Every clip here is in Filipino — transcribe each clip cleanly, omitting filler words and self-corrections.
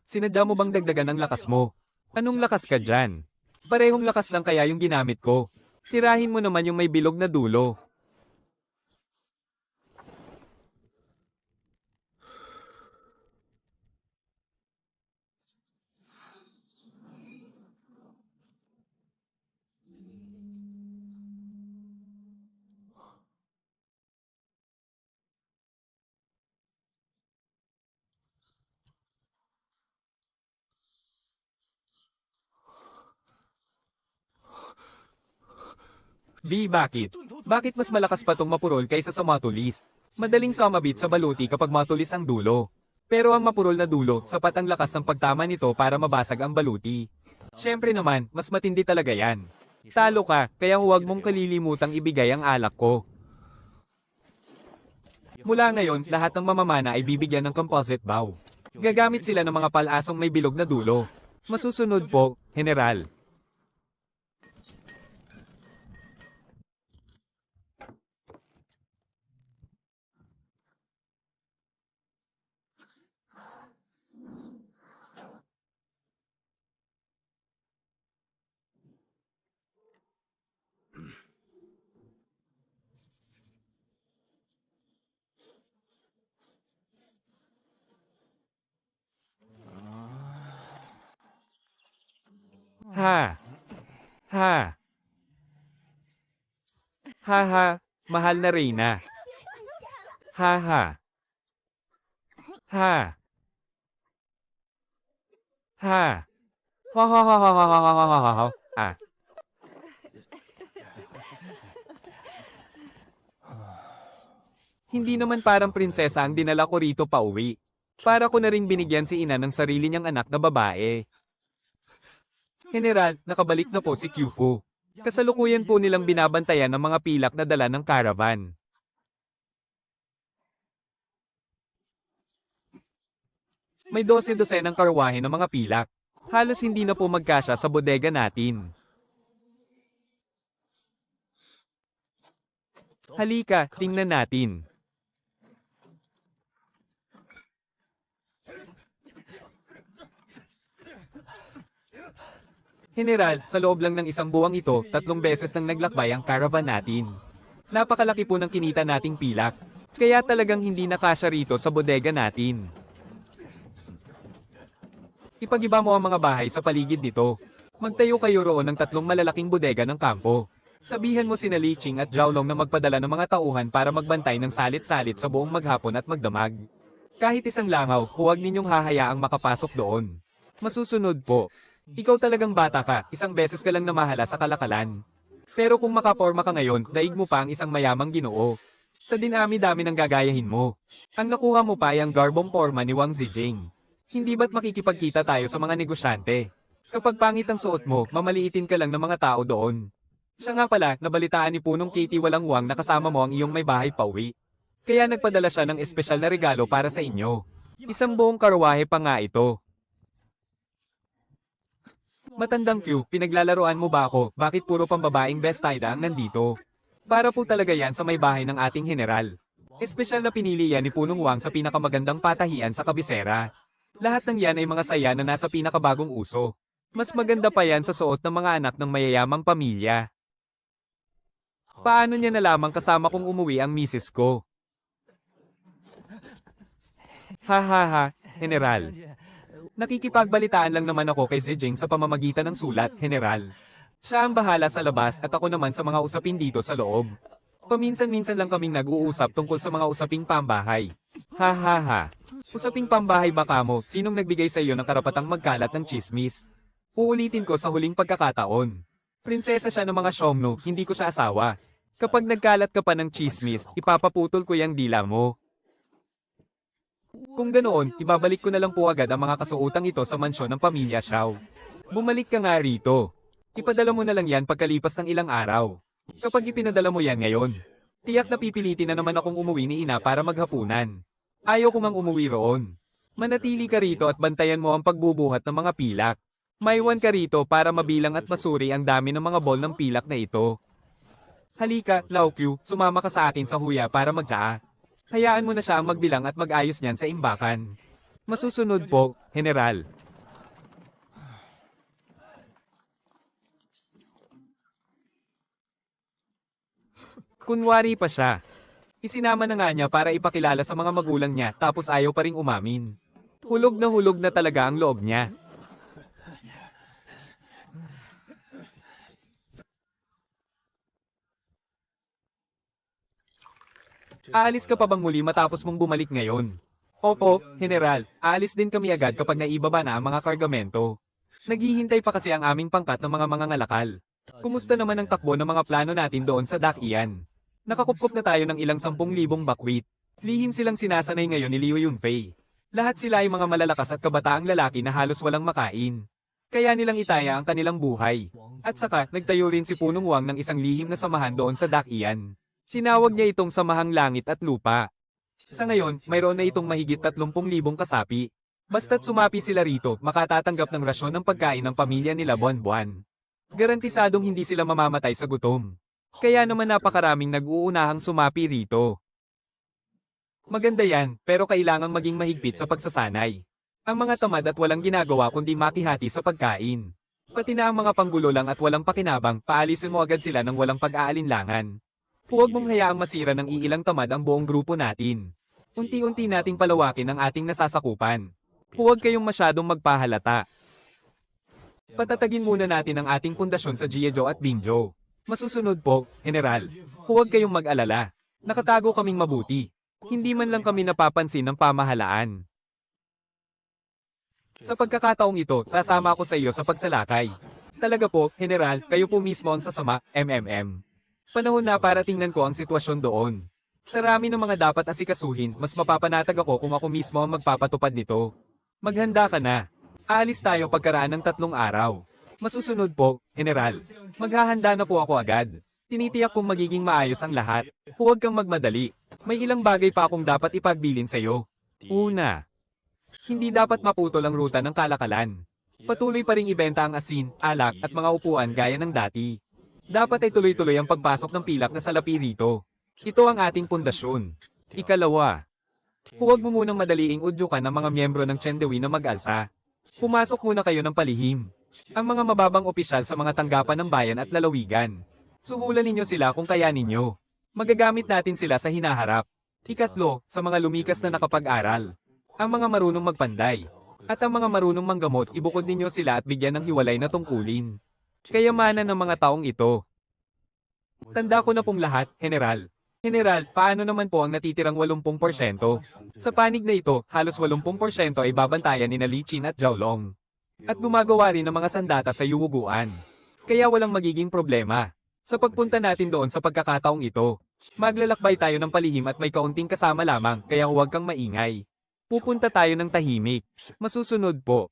Sinadya mo bang dagdagan ang lakas mo? Anong lakas ka dyan? Parehong lakas lang kaya yung ginamit ko. Tirahin mo naman yung may bilog na dulo. Bakit? Bakit mas malakas pa tong mapurol kaysa sa matulis? Madaling sumabit sa baluti kapag matulis ang dulo. Pero ang mapurol na dulo, sapat ang lakas ng pagtama nito para mabasag ang baluti. Siyempre naman, mas matindi talaga yan. Talo ka, kaya huwag mong kalilimutang ibigay ang alak ko. Mula ngayon, lahat ng mamamana ay bibigyan ng composite bow. Gagamit sila ng mga palasong may bilog na dulo. Masusunod po, General. Ha! Ha! Ha ha! Mahal na Reyna. Ha ha! Ha! Ha! Ha ha ha ha ha ha ha ha ha ha. Hindi naman parang prinsesa ang dinala ko rito pauwi. Para ko na ring binigyan si ina ng sarili niyang anak na babae. General, nakabalik na po si Kyufu. Kasalukuyan po nilang binabantayan ang mga pilak na dala ng caravan. May 12 ng karwahe ng mga pilak. Halos hindi na po magkasya sa bodega natin. Halika, tingnan natin. General, sa loob lang ng isang buwang ito, 3 beses nang naglakbay ang caravan natin. Napakalaki po ng kinita nating pilak. Kaya talagang hindi nakasya rito sa bodega natin. Ipagiba mo ang mga bahay sa paligid nito. Magtayo kayo roon ng 3 malalaking bodega ng kampo. Sabihan mo sina Li Qing at Zhao Long na magpadala ng mga tauhan para magbantay ng salit-salit sa buong maghapon at magdamag. Kahit isang langaw, huwag ninyong hahayaang makapasok doon. Masusunod po. Ikaw talagang bata ka, 1 beses ka lang namahala sa kalakalan. Pero kung makaporma ka ngayon, daig mo pa ang isang mayamang Ginoo. Sa dinami-dami ng gagayahin mo. Ang nakuha mo pa ay ang garbong porma ni Wang Zijing. Hindi ba't makikipagkita tayo sa mga negosyante? Kapag pangit ang suot mo, mamaliitin ka lang ng mga tao doon. Siya nga pala, nabalitaan ni Punong Katie Walang Wang na kasama mo ang iyong may bahay pauwi. Kaya nagpadala siya ng espesyal na regalo para sa inyo. 1 buong karwahe pa nga ito. Matandang Q, pinaglalaroan mo ba ako? Bakit puro pambabaeng bestida ang nandito? Para po talaga yan sa may bahay ng ating general. Espesyal na pinili yan ni Punong Wang sa pinakamagandang patahian sa kabisera. Lahat ng yan ay mga saya na nasa pinakabagong uso. Mas maganda pa yan sa suot ng mga anak ng mayayamang pamilya. Paano niya nalamang kasama kong umuwi ang misis ko? Ha ha ha, General. Nakikipagbalitaan lang naman ako kay Zijing sa pamamagitan ng sulat, General. Siya ang bahala sa labas at ako naman sa mga usapin dito sa loob. Paminsan-minsan lang kaming nag-uusap tungkol sa mga usaping pambahay. Ha ha ha. Usaping pambahay ba kamo? Sinong nagbigay sa iyo ng karapatang magkalat ng chismis? Uulitin ko sa huling pagkakataon. Prinsesa siya ng mga Xiongnu, hindi ko siya asawa. Kapag nagkalat ka pa ng chismis, ipapaputol ko yung dila mo. Kung ganoon, ibabalik ko na lang po agad ang mga kasuotang ito sa mansyon ng pamilya Xiao. Bumalik ka nga rito. Ipadala mo na lang yan pagkalipas ng ilang araw. Kapag ipinadala mo yan ngayon, tiyak na pipilitin na naman akong umuwi ni ina para maghapunan. Ayaw ko ngang umuwi roon. Manatili ka rito at bantayan mo ang pagbubuhat ng mga pilak. Maiwan ka rito para mabilang at masuri ang dami ng mga ball ng pilak na ito. Halika, Lao Q, sumama ka sa akin sa huya para magtsaa. Hayaan mo na siya ang magbilang at mag-ayos niyan sa imbakan. Masusunod po, General. Kunwari pa siya. Isinama na nga niya para ipakilala sa mga magulang niya tapos ayaw pa ring umamin. Hulog na talaga ang loob niya. Aalis ka pa bang muli matapos mong bumalik ngayon? Opo, General. Aalis din kami agad kapag naibaba na ang mga kargamento. Naghihintay pa kasi ang aming pangkat ng mga mangangalakal. Kumusta naman ang takbo ng mga plano natin doon sa Dakian? Nakakupkop na tayo ng ilang 10,000 bakwit. Lihim silang sinasanay ngayon ni Liu Yunfei. Lahat sila ay mga malalakas at kabataang lalaki na halos walang makain. Kaya nilang itaya ang kanilang buhay. At saka, nagtayo rin si Punong Wang ng isang lihim na samahan doon sa Dakian. Sinawag niya itong Samahang Langit at Lupa. Sa ngayon, mayroon na itong mahigit 30,000 kasapi. Basta't sumapi sila rito, makatatanggap ng rasyon ng pagkain ng pamilya nila buwan-buwan. Garantisadong hindi sila mamamatay sa gutom. Kaya naman napakaraming nag-uunahang sumapi rito. Maganda yan, pero kailangang maging mahigpit sa pagsasanay. Ang mga tamad at walang ginagawa kundi makihati sa pagkain. Pati na ang mga panggulo lang at walang pakinabang, paalisin mo agad sila ng walang pag-aalinlangan. Huwag mong hayaang masira ng iilang tamad ang buong grupo natin. Unti-unti nating palawakin ang ating nasasakupan. Huwag kayong masyadong magpahalata. Patatagin muna natin ang ating pundasyon sa Jiezhou at Bingzhou. Masusunod po, General. Huwag kayong mag-alala. Nakatago kaming mabuti. Hindi man lang kami napapansin ng pamahalaan. Sa pagkakataong ito, sasama ako sa iyo sa pagsalakay. Talaga po, General, kayo po mismo ang sasama, Panahon na para tingnan ko ang sitwasyon doon. Sa rami ng mga dapat asikasuhin, mas mapapanatag ako kung ako mismo ang magpapatupad nito. Maghanda ka na. Aalis tayo pagkaraan ng 3 araw. Masusunod po, General. Maghahanda na po ako agad. Tinitiyak kong magiging maayos ang lahat. Huwag kang magmadali. May ilang bagay pa akong dapat ipagbilin sa iyo. Una, hindi dapat maputol ang ruta ng kalakalan. Patuloy pa ring ibenta ang asin, alak at mga upuan gaya ng dati. Dapat ay tuloy-tuloy ang pagpasok ng pilak na salapi rito. Ito ang ating pundasyon. Ikalawa, huwag mo munang madaliing udyukan ang mga miyembro ng Chendewi na mag-alsa. Pumasok muna kayo ng palihim. Ang mga mababang opisyal sa mga tanggapan ng bayan at lalawigan. Suhulan ninyo sila kung kaya ninyo. Magagamit natin sila sa hinaharap. Ikatlo, sa mga lumikas na nakapag-aral. Ang mga marunong magpanday. At ang mga marunong manggamot, ibukod ninyo sila at bigyan ng hiwalay na tungkulin. Kayamanan ng mga taong ito. Tanda ko na pong lahat, General. General, paano naman po ang natitirang 80%? Sa panig na ito, halos 80% ay babantayan ni Li Qin at Zhao Long. At gumagawa rin ng mga sandata sa yuguan. Kaya walang magiging problema. Sa pagpunta natin doon sa pagkakataong ito, maglalakbay tayo ng palihim at may kaunting kasama lamang, kaya huwag kang maingay. Pupunta tayo ng tahimik. Masusunod po.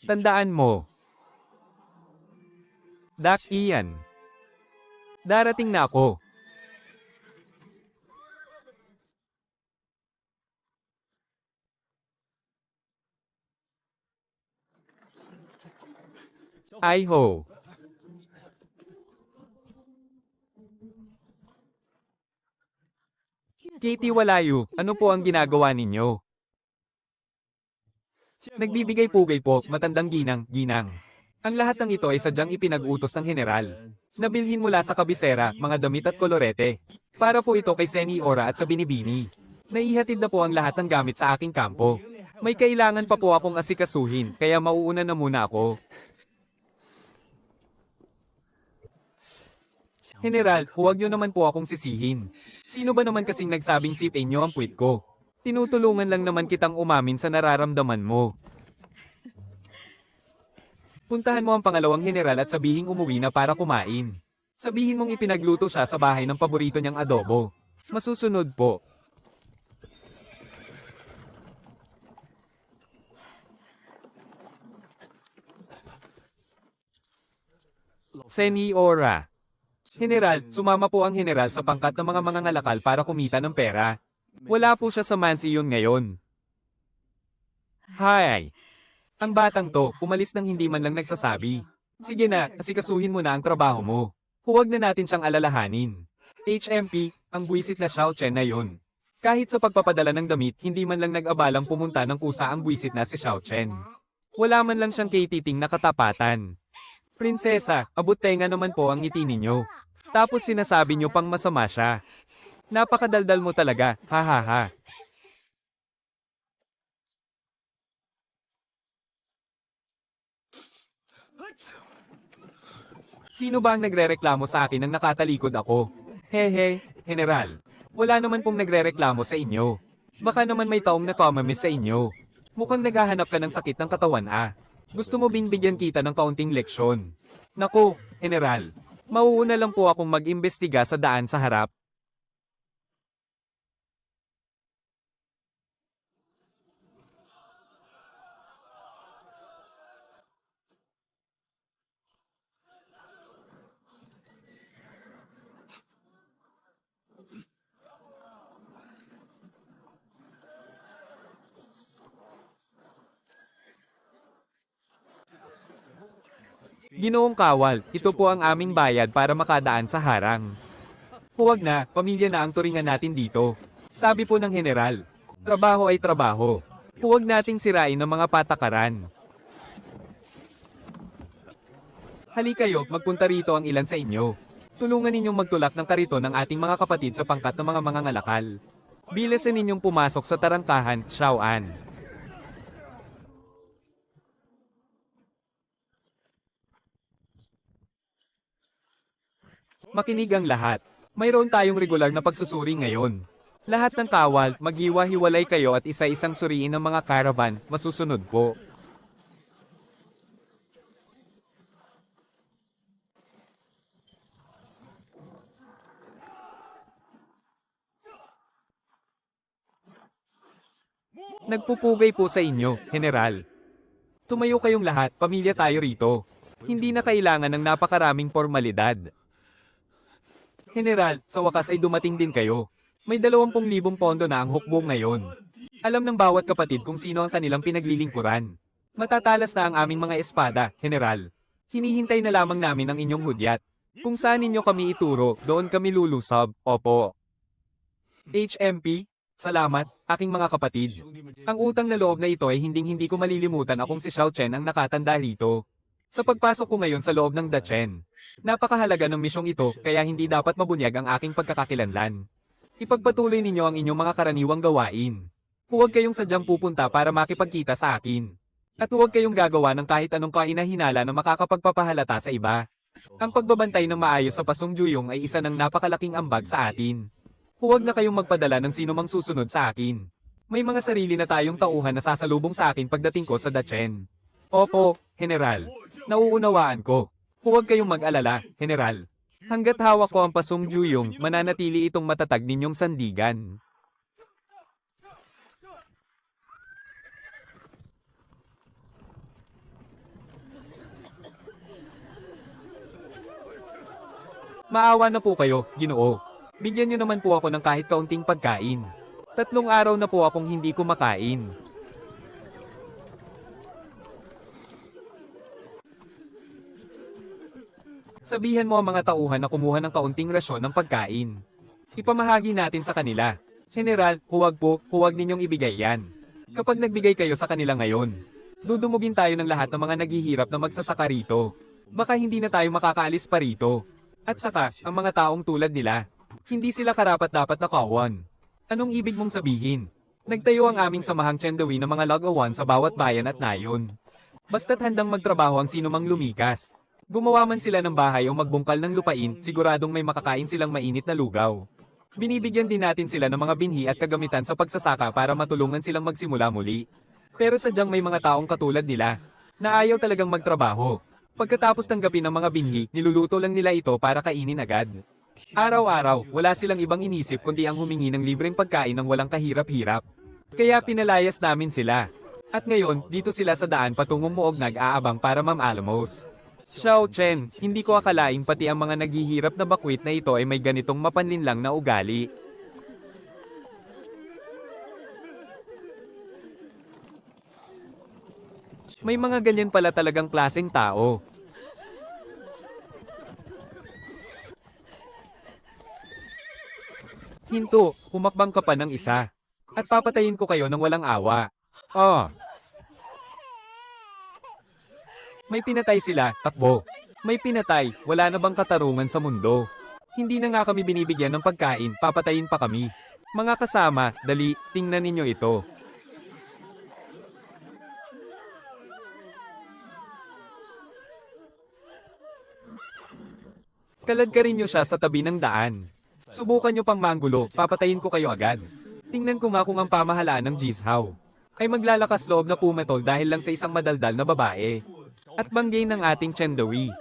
Tandaan mo. Dak Ian. Darating na ako. Ai-ho. Katie Walayu, ano po ang ginagawa ninyo? Nagbibigay pugay po, matandang ginang. Ang lahat ng ito ay sadyang ipinag-utos ng general. Nabilhin mula sa kabisera, mga damit at kolorete. Para po ito kay Seniora at sa Binibini. Naihatid na po ang lahat ng gamit sa aking kampo. May kailangan pa po akong asikasuhin, kaya mauuna na muna ako. General, huwag niyo naman po akong sisihin. Sino ba naman kasing nagsabing sipin niyo ang puwit ko? Tinutulungan lang naman kitang umamin sa nararamdaman mo. Puntahan mo ang pangalawang general at sabihing umuwi na para kumain. Sabihin mong ipinagluto siya sa bahay ng paborito niyang adobo. Masusunod po. Seniora. General, sumama po ang general sa pangkat ng mga mangangalakal para kumita ng pera. Wala po siya sa mansiyon ngayon. Hay! Ang batang to, umalis nang hindi man lang nagsasabi. Sige na, asikasuhin mo na ang trabaho mo. Huwag na natin siyang alalahanin. HMP, ang buwisit na Xiao Chen na yun. Kahit sa pagpapadala ng damit, hindi man lang nag-abalang pumunta ng kusa ang buwisit na si Xiao Chen. Wala man lang siyang kay-titing na katapatan. Prinsesa, abot tenga naman po ang ngiti ninyo. Tapos sinasabi nyo pang masama siya. Napakadaldal mo talaga, ha ha ha. Sino ba ang nagrereklamo sa akin nang nakatalikod ako? Hehe, General. Wala naman pong nagrereklamo sa inyo. Baka naman may taong nakamamiss sa inyo. Mukhang naghahanap ka ng sakit ng katawan ah. Gusto mo bing bigyan kita ng kaunting leksyon? Naku, General. Mauuna lang po akong mag-imbestiga sa daan sa harap. Ginoong Kawal, ito po ang aming bayad para makadaan sa harang. Huwag na, pamilya na ang turingan natin dito. Sabi po ng General, trabaho ay trabaho. Huwag nating sirain ng mga patakaran. Halikayo, magpunta rito ang ilan sa inyo. Tulungan ninyong magtulak ng kariton ng ating mga kapatid sa pangkat ng mga mangangalakal. Bilisan ninyong pumasok sa tarangkahan, Xiao An. Makinig ang lahat. Mayroon tayong regular na pagsusuri ngayon. Lahat ng kawal, maghiwa-hiwalay kayo at isa-isang suriin ng mga caravan, masusunod po. Nagpupugay po sa inyo, General. Tumayo kayong lahat, pamilya tayo rito. Hindi na kailangan ng napakaraming formalidad. General, sa wakas ay dumating din kayo. May 20,000 pondo na ang hukbong ngayon. Alam ng bawat kapatid kung sino ang kanilang pinaglilingkuran. Matatalas na ang aming mga espada, General. Hinihintay na lamang namin ang inyong hudyat. Kung saan ninyo kami ituro, doon kami lulusob, opo. HMP, salamat, aking mga kapatid. Ang utang na loob na ito ay hinding-hindi ko malilimutan akong si Xiao Chen ang nakatanda rito. Sa pagpasok ko ngayon sa loob ng Dachen, napakahalaga ng misyong ito kaya hindi dapat mabunyag ang aking pagkakakilanlan. Ipagpatuloy ninyo ang inyong mga karaniwang gawain. Huwag kayong sadyang pupunta para makipagkita sa akin. At huwag kayong gagawa ng kahit anong kainahinala na makakapagpapahalata sa iba. Ang pagbabantay ng maayos sa Pasong Juyong ay isa ng napakalaking ambag sa atin. Huwag na kayong magpadala ng sinumang susunod sa akin. May mga sarili na tayong tauhan na sasalubong sa akin pagdating ko sa Dachen. Opo, General. Nauunawaan ko. Huwag kayong mag-alala, General. Hanggat hawak ko ang Pasong Juyong, mananatili itong matatag ninyong sandigan. Maawa na po kayo, Ginoo. Bigyan niyo naman po ako ng kahit kaunting pagkain. 3 araw na po akong hindi kumakain. Sabihan mo ang mga tauhan na kumuha ng kaunting rasyon ng pagkain. Ipamahagi natin sa kanila. General, huwag ninyong ibigay yan. Kapag nagbigay kayo sa kanila ngayon, dudumugin tayo ng lahat ng mga naghihirap na magsasaka rito. Baka hindi na tayo makakaalis pa rito. At saka, ang mga taong tulad nila, hindi sila karapat-dapat na kawan. Anong ibig mong sabihin? Nagtayo ang aming samahang Chendawi ng mga lagawan sa bawat bayan at nayon. Basta't handang magtrabaho ang sinumang lumikas. Gumawa man sila ng bahay o magbungkal ng lupain, siguradong may makakain silang mainit na lugaw. Binibigyan din natin sila ng mga binhi at kagamitan sa pagsasaka para matulungan silang magsimula muli. Pero sadyang may mga taong katulad nila, na ayaw talagang magtrabaho. Pagkatapos tanggapin ng mga binhi, niluluto lang nila ito para kainin agad. Araw-araw, wala silang ibang inisip kundi ang humingi ng libreng pagkain ng walang kahirap-hirap. Kaya pinalayas namin sila. At ngayon, dito sila sa daan patungong Muog nag-aabang para mamaalamos. Xiao Chen, hindi ko akalaing pati ang mga naghihirap na bakwit na ito ay may ganitong mapanlinlang na ugali. May mga ganyan pala talagang klaseng tao. Hinto, humakbang ka pa ng isa. At papatayin ko kayo ng walang awa. Oh, may pinatay sila, takbo. May pinatay, wala na bang katarungan sa mundo? Hindi na nga kami binibigyan ng pagkain, papatayin pa kami. Mga kasama, dali, tingnan ninyo ito. Kalad ka rin nyo siya sa tabi ng daan. Subukan nyo pang manggulo, papatayin ko kayo agad. Tingnan ko nga kung ang pamahalaan ng Jizhaw ay maglalakas loob na pumatol dahil lang sa isang madaldal na babae. At banggay ng ating Chendawi.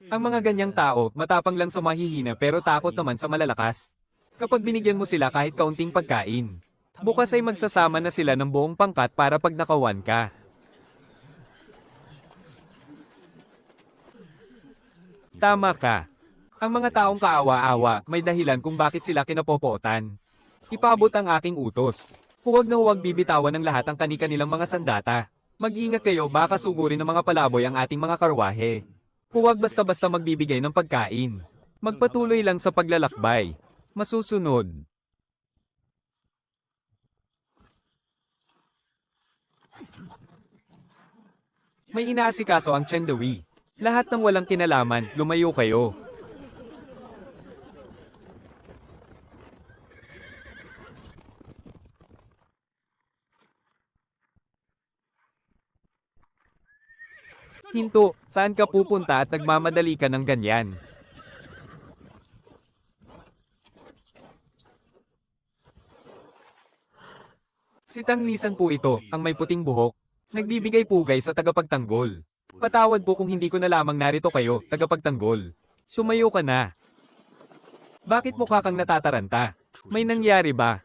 Ang mga ganyang tao, matapang lang sa mahihina pero takot naman sa malalakas. Kapag binigyan mo sila kahit kaunting pagkain, bukas ay magsasama na sila ng buong pangkat para pag nakawan ka. Tama ka. Ang mga taong kaawa-awa, may dahilan kung bakit sila kinapopootan. Ipaabot ang aking utos. Huwag na huwag bibitawan ng lahat ang kani-kanilang mga sandata. Mag-ingat kayo baka sugurin ng mga palaboy ang ating mga karwahe. Huwag basta-basta magbibigay ng pagkain. Magpatuloy lang sa paglalakbay. Masusunod. May inaasikaso ang Chendawi. Lahat ng walang kinalaman, lumayo kayo. Hinto, saan ka pupunta at nagmamadali ka ng ganyan? Si Tanglisan po ito, ang may puting buhok. Nagbibigay pugay sa tagapagtanggol. Patawad po kung hindi ko na lamang narito kayo, tagapagtanggol. Sumayo ka na. Bakit mukha kang natataranta? May nangyari ba?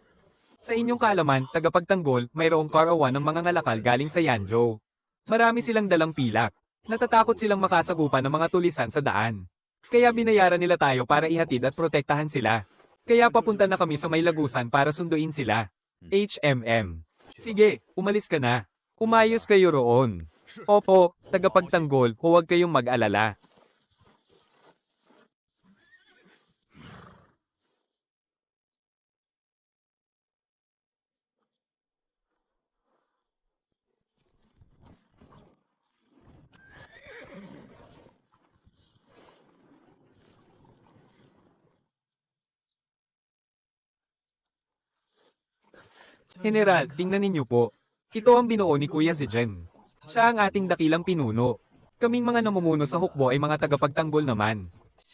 Sa inyong kaalaman, tagapagtanggol, mayroong karawan ng mga ngalakal galing sa Yanzhou. Marami silang dalang pilak. Natatakot silang makasagupan ng mga tulisan sa daan. Kaya binayaran nila tayo para ihatid at protektahan sila. Kaya papunta na kami sa may lagusan para sunduin sila. HMM. Sige, umalis ka na. Umayos kayo roon. Opo, tagapagtanggol, huwag kayong mag-alala. General, tingnan ninyo po. Ito ang binuo ni Kuya Zijen. Siya ang ating dakilang pinuno. Kaming mga namumuno sa hukbo ay mga tagapagtanggol naman.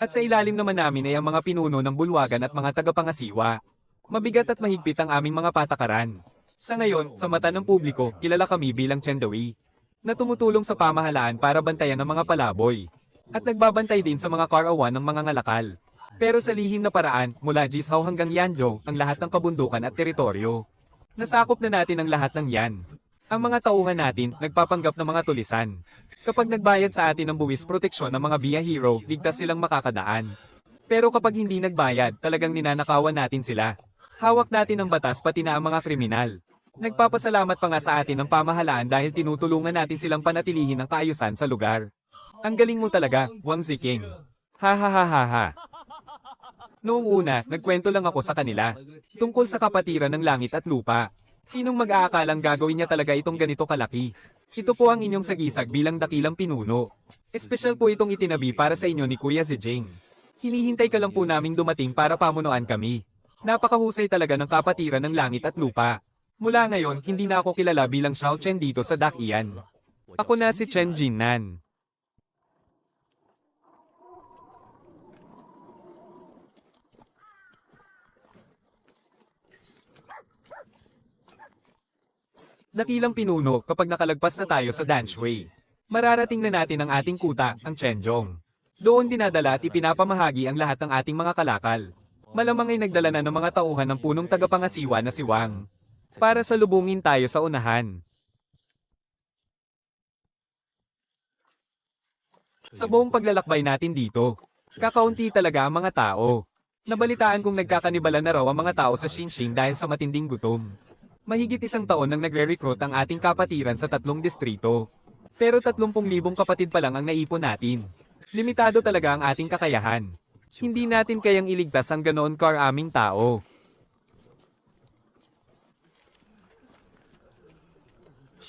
At sa ilalim naman namin ay ang mga pinuno ng bulwagan at mga tagapangasiwa. Mabigat at mahigpit ang aming mga patakaran. Sa ngayon, sa mata ng publiko, kilala kami bilang Chendawi, na tumutulong sa pamahalaan para bantayan ang mga palaboy. At nagbabantay din sa mga karawan ng mga ngalakal. Pero sa lihim na paraan, mula Jizhaw hanggang Yanzhou, ang lahat ng kabundukan at teritoryo. Nasakop na natin ang lahat ng yan. Ang mga tauhan natin, nagpapanggap ng mga tulisan. Kapag nagbayad sa atin ng buwis proteksyon ng mga Via Hero, ligtas silang makakadaan. Pero kapag hindi nagbayad, talagang ninanakawan natin sila. Hawak natin ang batas pati na ang mga kriminal. Nagpapasalamat pa nga sa atin ang pamahalaan dahil tinutulungan natin silang panatilihin ang kaayusan sa lugar. Ang galing mo talaga, Wang Ziking. Ha ha ha ha ha. Noong una, nagkwento lang ako sa kanila. Tungkol sa kapatiran ng langit at lupa. Sinong mag-aakalang gagawin niya talaga itong ganito kalaki? Ito po ang inyong sagisag bilang dakilang pinuno. Espesyal po itong itinabi para sa inyo ni Kuya Zijing. Hinihintay ka lang po naming dumating para pamunuan kami. Napakahusay talaga ng kapatiran ng langit at lupa. Mula ngayon, hindi na ako kilala bilang Xiao Chen dito sa Dakian. Ako na si Chen Jinnan. Dakilang pinuno kapag nakalagpas na tayo sa Danshui. Mararating na natin ang ating kuta, ang Chenjong. Doon dinadala at ipinapamahagi ang lahat ng ating mga kalakal. Malamang ay nagdala na ng mga tauhan ng punong tagapangasiwa na si Wang. Para salubungin tayo sa unahan. Sa buong paglalakbay natin dito, kakaunti talaga ang mga tao. Nabalitaan kong nagkakanibala na raw ang mga tao sa Xinxing dahil sa matinding gutom. Mahigit 1 taon nang nagre-recruit ang ating kapatiran sa 3 distrito. Pero 30,000 kapatid pa lang ang naipon natin. Limitado talaga ang ating kakayahan. Hindi natin kayang iligtas ang ganoon karaming tao.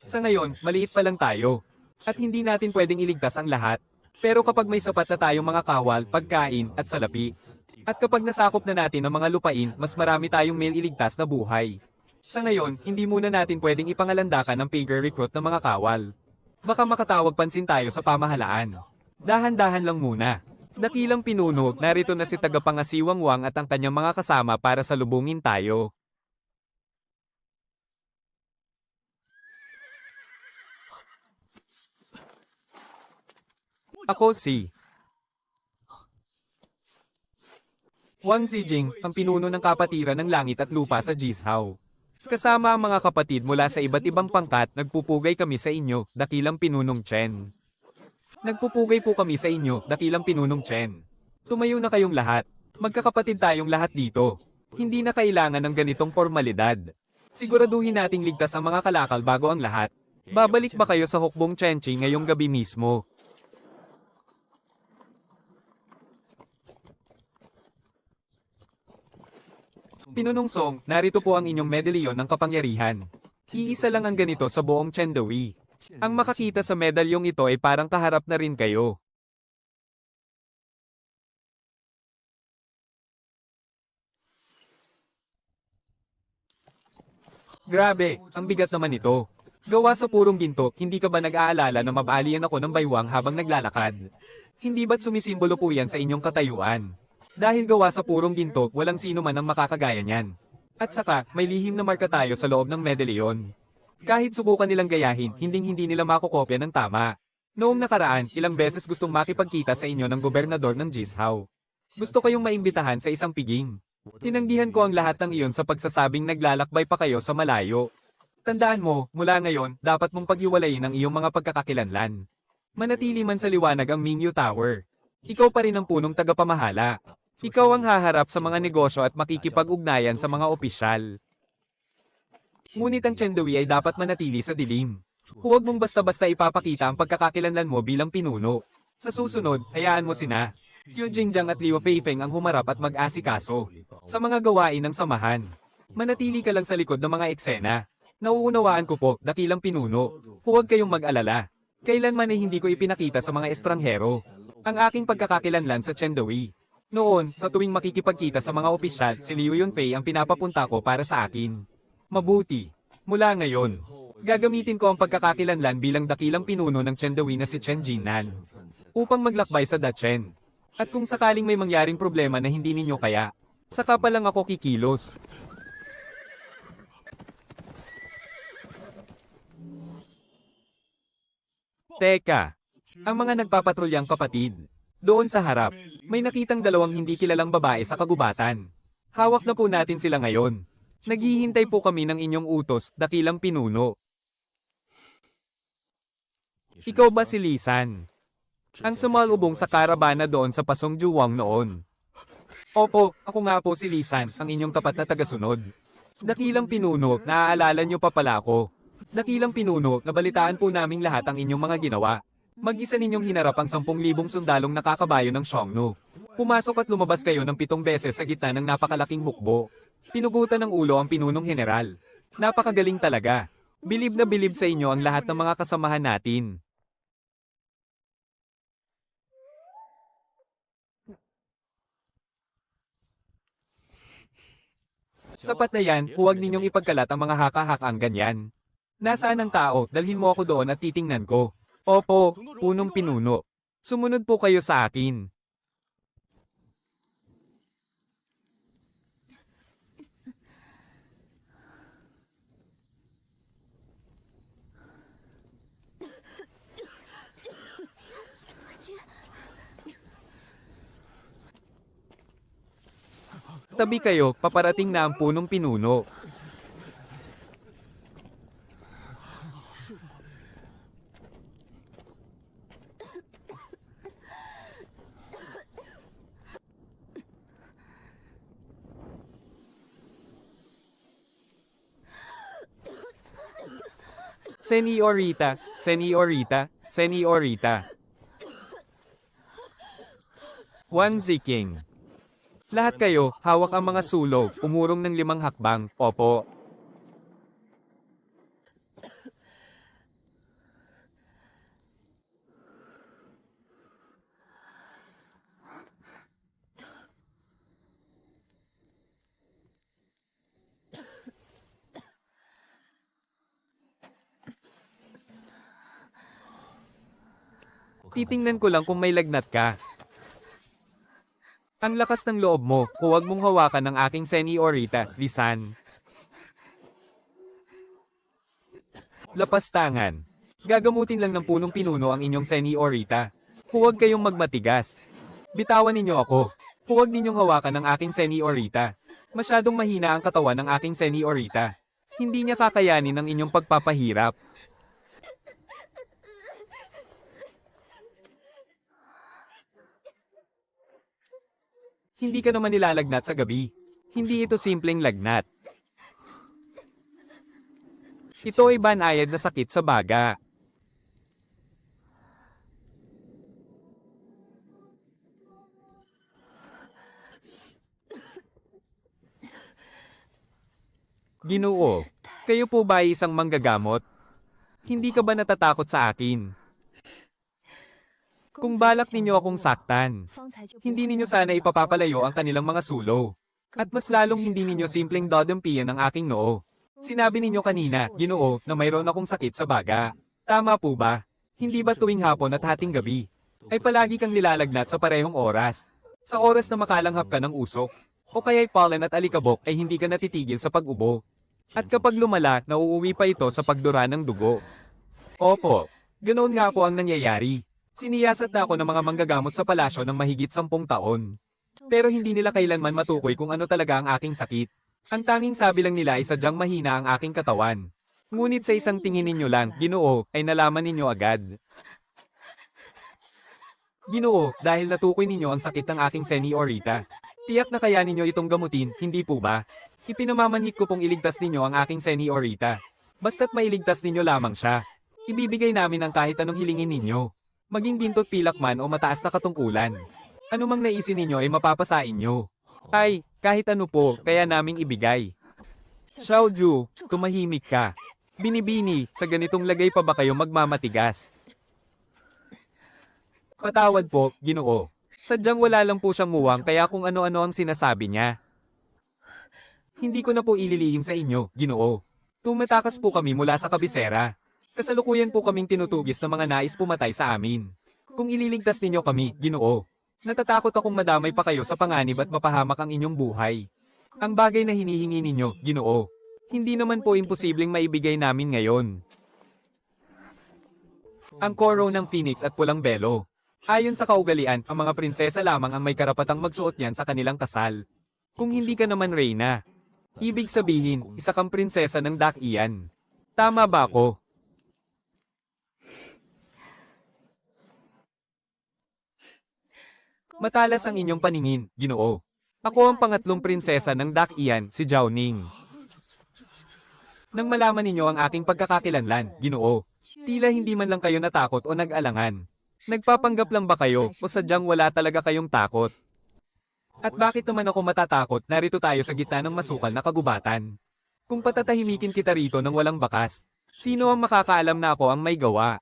Sa ngayon, maliit pa lang tayo. At hindi natin pwedeng iligtas ang lahat. Pero kapag may sapat na tayong mga kawal, pagkain, at salapi. At kapag nasakop na natin ang mga lupain, mas marami tayong iligtas na buhay. Sa ngayon, hindi muna natin pwedeng ipangalandakan ang pager recruit ng mga kawal. Baka makatawag pansin tayo sa pamahalaan. Dahan-dahan lang muna. Dakilang pinuno, narito na si Tagapangasiwang Wang at ang kanyang mga kasama para salubungin tayo. Ako si Wang Zijing, ang pinuno ng kapatiran ng langit at lupa sa Jishao. Kasama ang mga kapatid mula sa iba't ibang pangkat, nagpupugay kami sa inyo, dakilang pinunong Chen. Nagpupugay po kami sa inyo, dakilang pinunong Chen. Tumayo na kayong lahat. Magkakapatid tayong lahat dito. Hindi na kailangan ng ganitong formalidad. Siguraduhin nating ligtas ang mga kalakal bago ang lahat. Babalik ba kayo sa hukbong Chenchi ngayong gabi mismo? Pinunong Song, narito po ang inyong medalyon ng kapangyarihan. Iisa lang ang ganito sa buong Chendawi. Ang makakita sa medalyong ito ay parang kaharap na rin kayo. Grabe, ang bigat naman ito. Gawa sa purong ginto, hindi ka ba nag-aalala na mabalian ako ng baywang habang naglalakad? Hindi ba't sumisimbolo po yan sa inyong katayuan? Dahil gawa sa purong ginto, walang sino man ang makakagaya niyan. At saka, may lihim na marka tayo sa loob ng medalyon. Kahit subukan nilang gayahin, hinding-hindi nila makukopya ng tama. Noong nakaraan, ilang beses gustong makipagkita sa inyo ng gobernador ng Jishao. Gusto kayong maimbitahan sa isang piging. Tinanggihan ko ang lahat ng iyon sa pagsasabing naglalakbay pa kayo sa malayo. Tandaan mo, mula ngayon, dapat mong paghiwalayin ang iyong mga pagkakakilanlan. Manatili man sa liwanag ang Mingyu Tower. Ikaw pa rin ang punong tagapamahala. Ikaw ang haharap sa mga negosyo at makikipag-ugnayan sa mga opisyal. Ngunit ang Chendawi ay dapat manatili sa dilim. Huwag mong basta-basta ipapakita ang pagkakakilanlan mo bilang pinuno. Sa susunod, hayaan mo sina Qiu Jingjiang at Liu Feifeng ang humarap at mag-asikaso sa mga gawain ng samahan. Manatili ka lang sa likod ng mga eksena. Nauunawaan ko po, dakilang pinuno. Huwag kayong mag-alala. Kailanman ay hindi ko ipinakita sa mga estranghero ang aking pagkakakilanlan sa Chendawi. Noon, sa tuwing makikipagkita sa mga opisyal, si Liu Yunfei ang pinapapunta ko para sa akin. Mabuti. Mula ngayon, gagamitin ko ang pagkakakilanlan bilang dakilang pinuno ng Chendawi na si Chen Jinan upang maglakbay sa Dachen. At kung sakaling may mangyaring problema na hindi ninyo kaya, saka pa lang ako kikilos. Teka, ang mga nagpapatrulyang kapatid. Doon sa harap, may nakitang 2 hindi kilalang babae sa kagubatan. Hawak na po natin sila ngayon. Naghihintay po kami ng inyong utos, dakilang pinuno. Ikaw ba si Lisan? Ang sumalubong sa karabana doon sa Pasong Juwang noon. Opo, ako nga po si Lisan, ang inyong tapat na tagasunod. Dakilang pinuno, naaalala niyo pa pala ako. Dakilang pinuno, nabalitaan po naming lahat ang inyong mga ginawa. Mag-isa ninyong hinarap ang 10,000 sundalong nakakabayo ng Xiongnu. Pumasok at lumabas kayo ng 7 beses sa gitna ng napakalaking hukbo. Pinugutan ng ulo ang pinunong general. Napakagaling talaga. Bilib na bilib sa inyo ang lahat ng mga kasamahan natin. Sapat na yan, huwag ninyong ipagkalat ang mga haka-hakang ganyan. Nasaan ang tao, dalhin mo ako doon at titingnan ko. Opo, punong pinuno. Sumunod po kayo sa akin. Tabi kayo, paparating na ang punong pinuno. Senyorita, Senyorita, Senyorita. Wang Ziking. Lahat kayo, hawak ang mga sulog, umurong ng 5 hakbang, opo. Titingnan ko lang kung may lagnat ka. Ang lakas ng loob mo, huwag mong hawakan ng aking Senyorita, Lisan. Lapastangan. Gagamutin lang ng punong-pinuno ang inyong Senyorita. Huwag kayong magmatigas. Bitawan ninyo ako. Huwag ninyong hawakan ng aking Senyorita. Masyadong mahina ang katawan ng aking Senyorita. Hindi niya kakayanin ang inyong pagpapahirap. Hindi ka naman nilalagnat sa gabi. Hindi ito simpleng lagnat. Ito ay banayad na sakit sa baga. Ginoo, kayo po ba ay isang manggagamot? Hindi ka ba natatakot sa akin? Kung balak ninyo akong saktan, hindi ninyo sana ipapapalayo ang kanilang mga sulo. At mas lalong hindi ninyo simpleng dodumpian ang aking noo. Sinabi ninyo kanina, Ginoo, na mayroon akong sakit sa baga. Tama po ba? Hindi ba tuwing hapon at hating gabi, ay palagi kang nilalagnat sa parehong oras? Sa oras na makalanghap ka ng usok, o kaya'y pollen at alikabok ay hindi ka natitigil sa pag-ubo. At kapag lumala, nauuwi pa ito sa pagdura ng dugo. Opo, ganoon nga po ang nangyayari. Siniyasat na ako ng mga manggagamot sa palasyo ng mahigit 10 taon. Pero hindi nila kailanman matukoy kung ano talaga ang aking sakit. Ang tanging sabi lang nila ay sadyang mahina ang aking katawan. Ngunit sa isang tingin ninyo lang, Ginoo, ay nalaman ninyo agad. Ginoo, dahil natukoy ninyo ang sakit ng aking Senyorita. Tiyak na kaya ninyo itong gamutin, hindi po ba? Ipinamamanhik ko pong iligtas ninyo ang aking Senyorita. Basta't mailigtas ninyo lamang siya. Ibibigay namin ang kahit anong hilingin ninyo. Maging gintot pilak man o mataas na katungkulan. Ano mang naisin ninyo ay mapapasain nyo. Ay, kahit ano po, kaya naming ibigay. Xiaoju, tumahimik ka. Binibini, sa ganitong lagay pa ba kayo magmamatigas? Patawad po, Ginoo. Sadyang wala lang po siyang muwang kaya kung ano-ano ang sinasabi niya. Hindi ko na po ililihim sa inyo, Ginoo. Tumatakas po kami mula sa kabisera. Kasalukuyan po kaming tinutugis ng mga nais pumatay sa amin. Kung ililigtas ninyo kami, Ginoo, natatakot akong madamay pa kayo sa panganib at mapahamak ang inyong buhay. Ang bagay na hinihingi ninyo, Ginoo, hindi naman po imposibleng maibigay namin ngayon. Ang koro ng Phoenix at pulang belo. Ayon sa kaugalian, ang mga prinsesa lamang ang may karapatang magsuot niyan sa kanilang kasal. Kung hindi ka naman reyna, ibig sabihin, isa kang prinsesa ng Dakian. Tama ba ako? Matalas ang inyong paningin, Ginoo. Ako ang pangatlong prinsesa ng Dakian, si Zhao Ning. Nang malaman ninyo ang aking pagkakakilanlan, Ginoo, tila hindi man lang kayo natakot o nag-alangan. Nagpapanggap lang ba kayo o sadyang wala talaga kayong takot? At bakit naman ako matatakot? Narito tayo sa gitna ng masukal na kagubatan. Kung patatahimikin kita rito ng walang bakas, sino ang makakaalam na ako ang may gawa?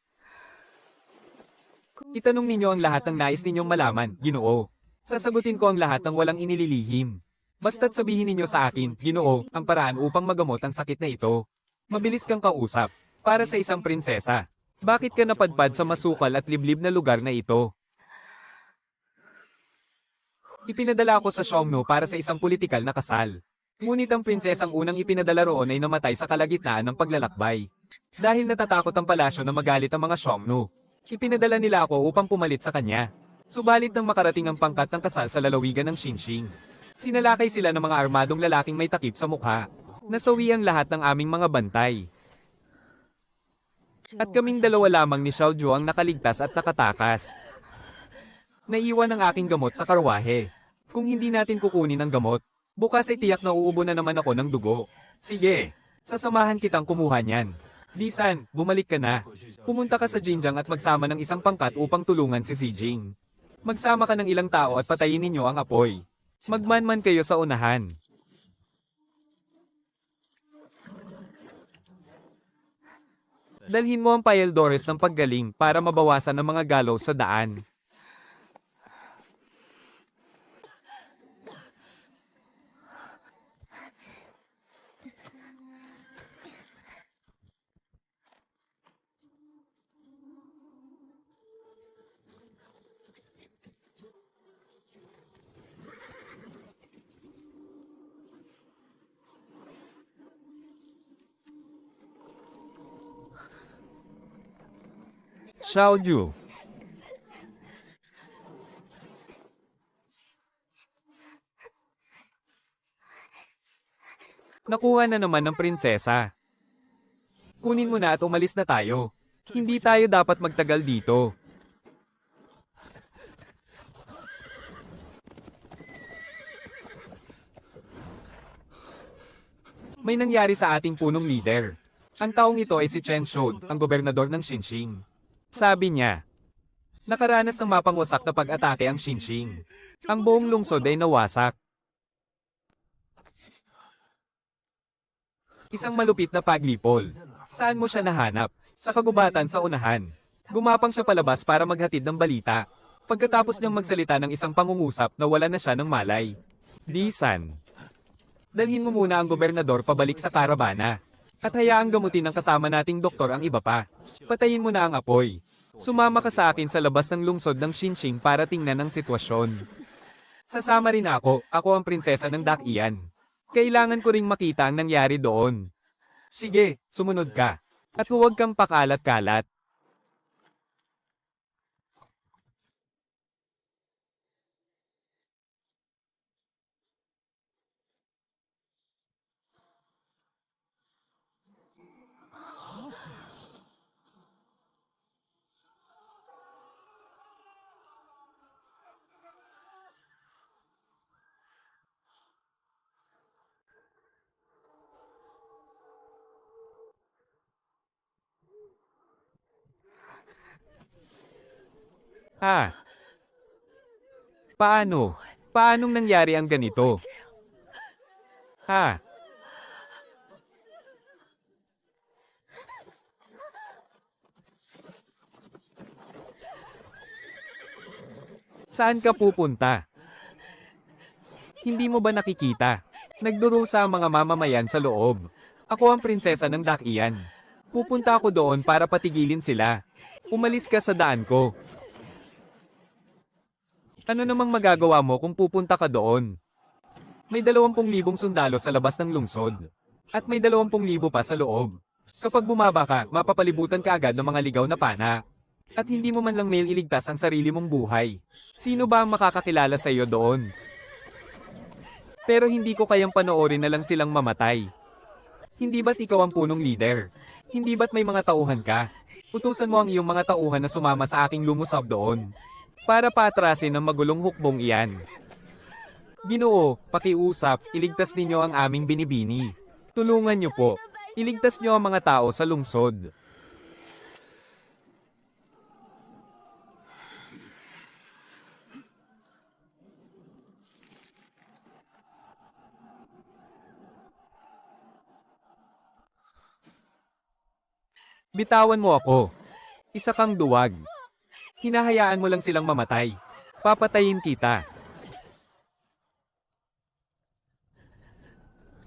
Itanong ninyo ang lahat ng nais ninyong malaman, Ginoo. Sasagutin ko ang lahat ng walang inililihim. Basta't sabihin ninyo sa akin, Ginoo, ang paraan upang magamot ang sakit na ito. Mabilis kang kausap. Para sa isang prinsesa. Bakit ka napadpad sa masukal at liblib na lugar na ito? Ipinadala ako sa Xiongnu para sa isang politikal na kasal. Ngunit ang prinsesang unang ipinadala roon ay namatay sa kalagitnaan ng paglalakbay. Dahil natatakot ang palasyo na magalit ang mga Xiongnu. Ipinadala nila ako upang pumalit sa kanya. Subalit nang makarating ang pangkat ng kasal sa lalawigan ng Xinxing, sinalakay sila ng mga armadong lalaking may takip sa mukha. Nasawi ang lahat ng aming mga bantay. At kaming dalawa lamang ni Xiaoju ang nakaligtas at nakatakas. Naiwan ang aking gamot sa karwahe. Kung hindi natin kukunin ang gamot, bukas ay tiyak na uubo na naman ako ng dugo. Sige, sasamahan kitang kumuha niyan. Lisan, bumalik ka na. Pumunta ka sa Jinjiang at magsama ng isang pangkat upang tulungan si Zijing. Magsama ka ng ilang tao at patayin ninyo ang apoy. Magmanman kayo sa unahan. Dalhin mo ang Paeldores ng paggaling para mabawasan ang mga galaw sa daan. Xiaoju. Nakuha na naman ng prinsesa. Kunin mo na at umalis na tayo. Hindi tayo dapat magtagal dito. May nangyari sa ating punong leader. Ang taong ito ay si Chen Shou, ang gobernador ng Xinxing. Sabi niya, nakaranas ng mapangwasak na pag-atake ang Xinxing. Ang buong lungsod ay nawasak. Isang malupit na paglipol. Saan mo siya nahanap? Sa kagubatan sa unahan. Gumapang siya palabas para maghatid ng balita. Pagkatapos niyang magsalita ng isang pangungusap, nawala na siya ng malay. Lisan, dalhin mo muna ang gobernador pabalik sa karavana. At hayaang gamutin ng kasama nating doktor ang iba pa. Patayin mo na ang apoy. Sumama ka sa akin sa labas ng lungsod ng Xinxing para tingnan ang sitwasyon. Sasama rin ako ang prinsesa ng Dakian. Kailangan ko ring makita ang nangyari doon. Sige, sumunod ka. At huwag kang pakalat-kalat. Ha? Paano? Paanong nangyari ang ganito? Ha? Saan ka pupunta? Hindi mo ba nakikita? Nagdurusa ang mga mamamayan sa loob. Ako ang prinsesa ng Dakian. Pupunta ako doon para patigilin sila. Umalis ka sa daan ko. Ano namang magagawa mo kung pupunta ka doon? May 20,000 sundalo sa labas ng lungsod. At may 20,000 pa sa loob. Kapag bumaba ka, mapapalibutan ka agad ng mga ligaw na pana. At hindi mo man lang mail iligtas ang sarili mong buhay. Sino ba ang makakakilala sa iyo doon? Pero hindi ko kayang panoorin na lang silang mamatay. Hindi ba't ikaw ang punong leader? Hindi ba't may mga tauhan ka? Utusan mo ang iyong mga tauhan na sumama sa aking lumusab doon. Para paatrasin ang magulong hukbong iyan. Ginoo, pakiusap, iligtas ninyo ang aming binibini. Tulungan niyo po. Iligtas niyo ang mga tao sa lungsod. Bitawan mo ako. Isa kang duwag. Hinahayaan mo lang silang mamatay. Papatayin kita.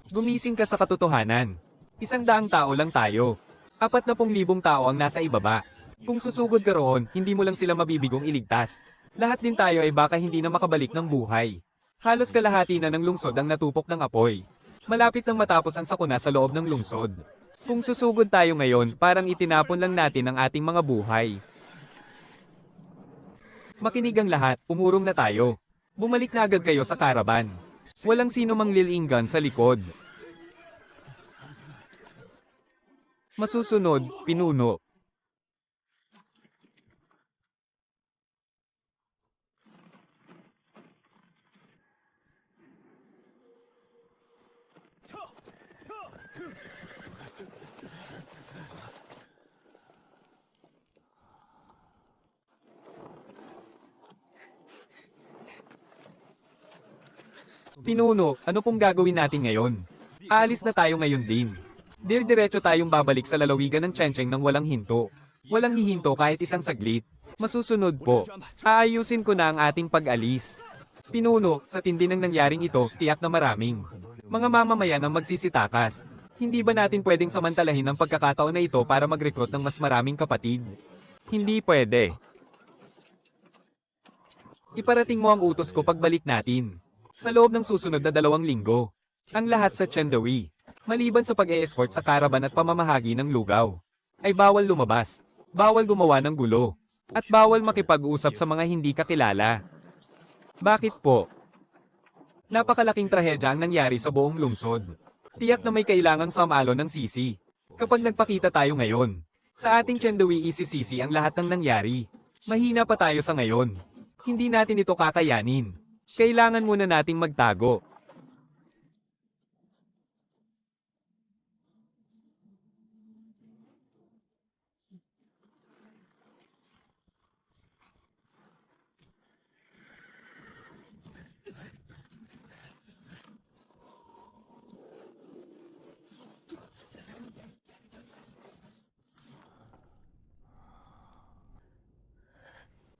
Gumising ka sa katotohanan. 100 tao lang tayo. 40,000 tao ang nasa ibaba. Kung susugod ka roon, hindi mo lang sila mabibigong iligtas. Lahat din tayo ay baka hindi na makabalik ng buhay. Halos kalahati na ng lungsod ang natupok ng apoy. Malapit nang matapos ang sakuna sa loob ng lungsod. Kung susugod tayo ngayon, parang itinapon lang natin ang ating mga buhay. Makinig ang lahat, umurong na tayo. Bumalik na agad kayo sa karaban. Walang sino mang lilinggan sa likod. Masusunod, pinuno. Pinuno, ano pong gagawin natin ngayon? Aalis na tayo ngayon din. Diretso tayong babalik sa lalawigan ng Chencheng nang walang hinto. Walang hihinto kahit isang saglit. Masusunod po. Aayusin ko na ang ating pag-alis. Pinuno, sa tindi ng nangyaring ito, tiyak na maraming mga mamamayan ang magsisitakas. Hindi ba natin pwedeng samantalahin ang pagkakataon na ito para mag-recruit ng mas maraming kapatid? Hindi pwede. Iparating mo ang utos ko pagbalik natin. Sa loob ng susunod na 2 linggo. Ang lahat sa Chendawi, maliban sa pag-e-escort sa karaban at pamamahagi ng lugaw, ay bawal lumabas, bawal gumawa ng gulo, at bawal makipag-usap sa mga hindi kakilala. Bakit po? Napakalaking trahedya ang nangyari sa buong lungsod. Tiyak na may kailangang samalo ng sisi. Kapag nagpakita tayo ngayon, sa ating Chendawi isisisi ang lahat ng nangyari. Mahina pa tayo sa ngayon. Hindi natin ito kakayanin. Kailangan muna nating magtago.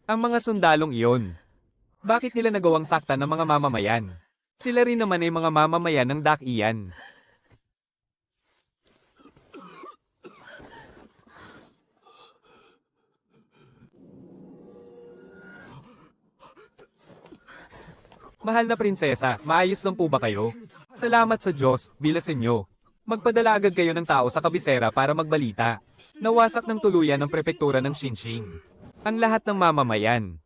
Ang mga sundalong iyon. Bakit nila nagawang saktan ng mga mamamayan? Sila rin naman ay mga mamamayan ng Dakian. Mahal na prinsesa, maayos lang po ba kayo? Salamat sa Diyos, bilasin nyo. Magpadala agad kayo ng tao sa kabisera para magbalita. Nawasak ng tuluyan ng prepektura ng Xinxing. Ang lahat ng mamamayan.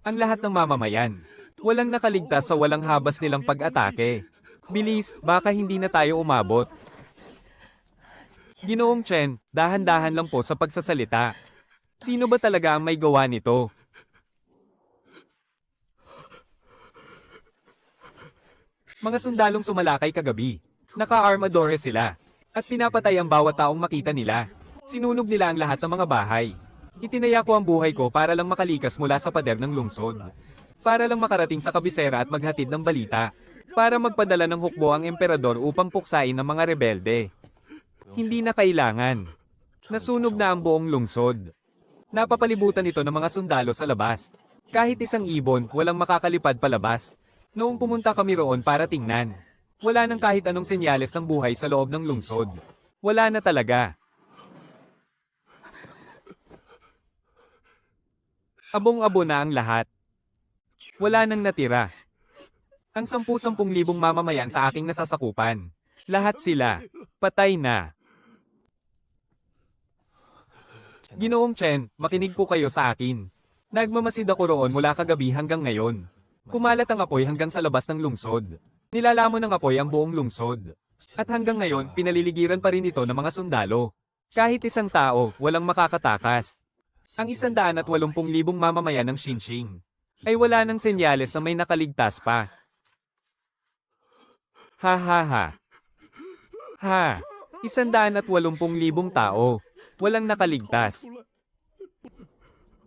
Ang lahat ng mamamayan. Walang nakaligtas sa walang habas nilang pag-atake. Bilis, baka hindi na tayo umabot. Ginoong Chen, dahan-dahan lang po sa pagsasalita. Sino ba talaga ang may gawa nito? Mga sundalong sumalakay kagabi. Naka-armadore sila. At pinapatay ang bawat taong makita nila. Sinunog nila ang lahat ng mga bahay. Itinaya ko ang buhay ko para lang makalikas mula sa pader ng lungsod. Para lang makarating sa kabisera at maghatid ng balita. Para magpadala ng hukbo ang emperador upang puksain ng mga rebelde. Hindi na kailangan. Nasunog na ang buong lungsod. Napapalibutan ito ng mga sundalo sa labas. Kahit isang ibon, walang makakalipad palabas. Noong pumunta kami roon para tingnan, wala nang kahit anong senyales ng buhay sa loob ng lungsod. Wala na talaga. Abong-abo na ang lahat. Wala nang natira. Ang 10,000 mamamayan sa aking nasasakupan. Lahat sila, patay na. Ginoong Chen, makinig po kayo sa akin. Nagmamasid ako roon mula kagabi hanggang ngayon. Kumalat ang apoy hanggang sa labas ng lungsod. Nilalamon ng apoy ang buong lungsod. At hanggang ngayon, pinaliligiran pa rin ito ng mga sundalo. Kahit isang tao, walang makakatakas. Ang 180,000 mamamayan ng Xinxing ay wala ng senyales na may nakaligtas pa. Ha ha ha. Ha. 180,000 tao. Walang nakaligtas.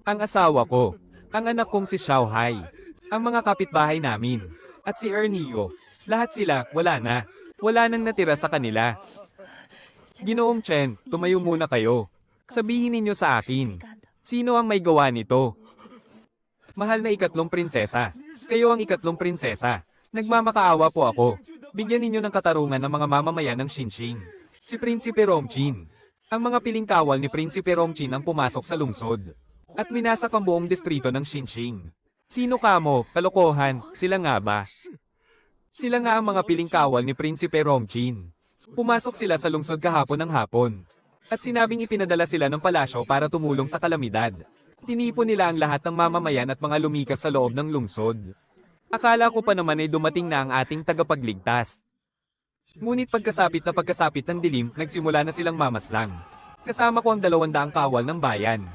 Ang asawa ko. Ang anak kong si Xiaohai. Ang mga kapitbahay namin. At si Ernio. Lahat sila, wala na. Wala nang natira sa kanila. Ginoong Chen, tumayo muna kayo. Sabihin ninyo sa akin. Sino ang may gawa nito? Mahal na 3 prinsesa. Kayo ang 3 prinsesa. Nagmamakaawa po ako. Bigyan ninyo ng katarungan ng mga mamamayan ng Xinxing. Si Prinsipe Romchin. Ang mga piling kawal ni Prinsipe Romchin ang pumasok sa lungsod. At minasak ang buong distrito ng Xinxing. Sino kamo, kalokohan, sila nga ba? Sila nga ang mga piling kawal ni Prinsipe Romchin. Pumasok sila sa lungsod kahapon ng hapon. At sinabing ipinadala sila ng palasyo para tumulong sa kalamidad. Tinipon nila ang lahat ng mamamayan at mga lumikas sa loob ng lungsod. Akala ko pa naman ay dumating na ang ating tagapagligtas. Ngunit pagkasapit ng dilim, nagsimula na silang mamaslang. Kasama ko ang 200 kawal ng bayan.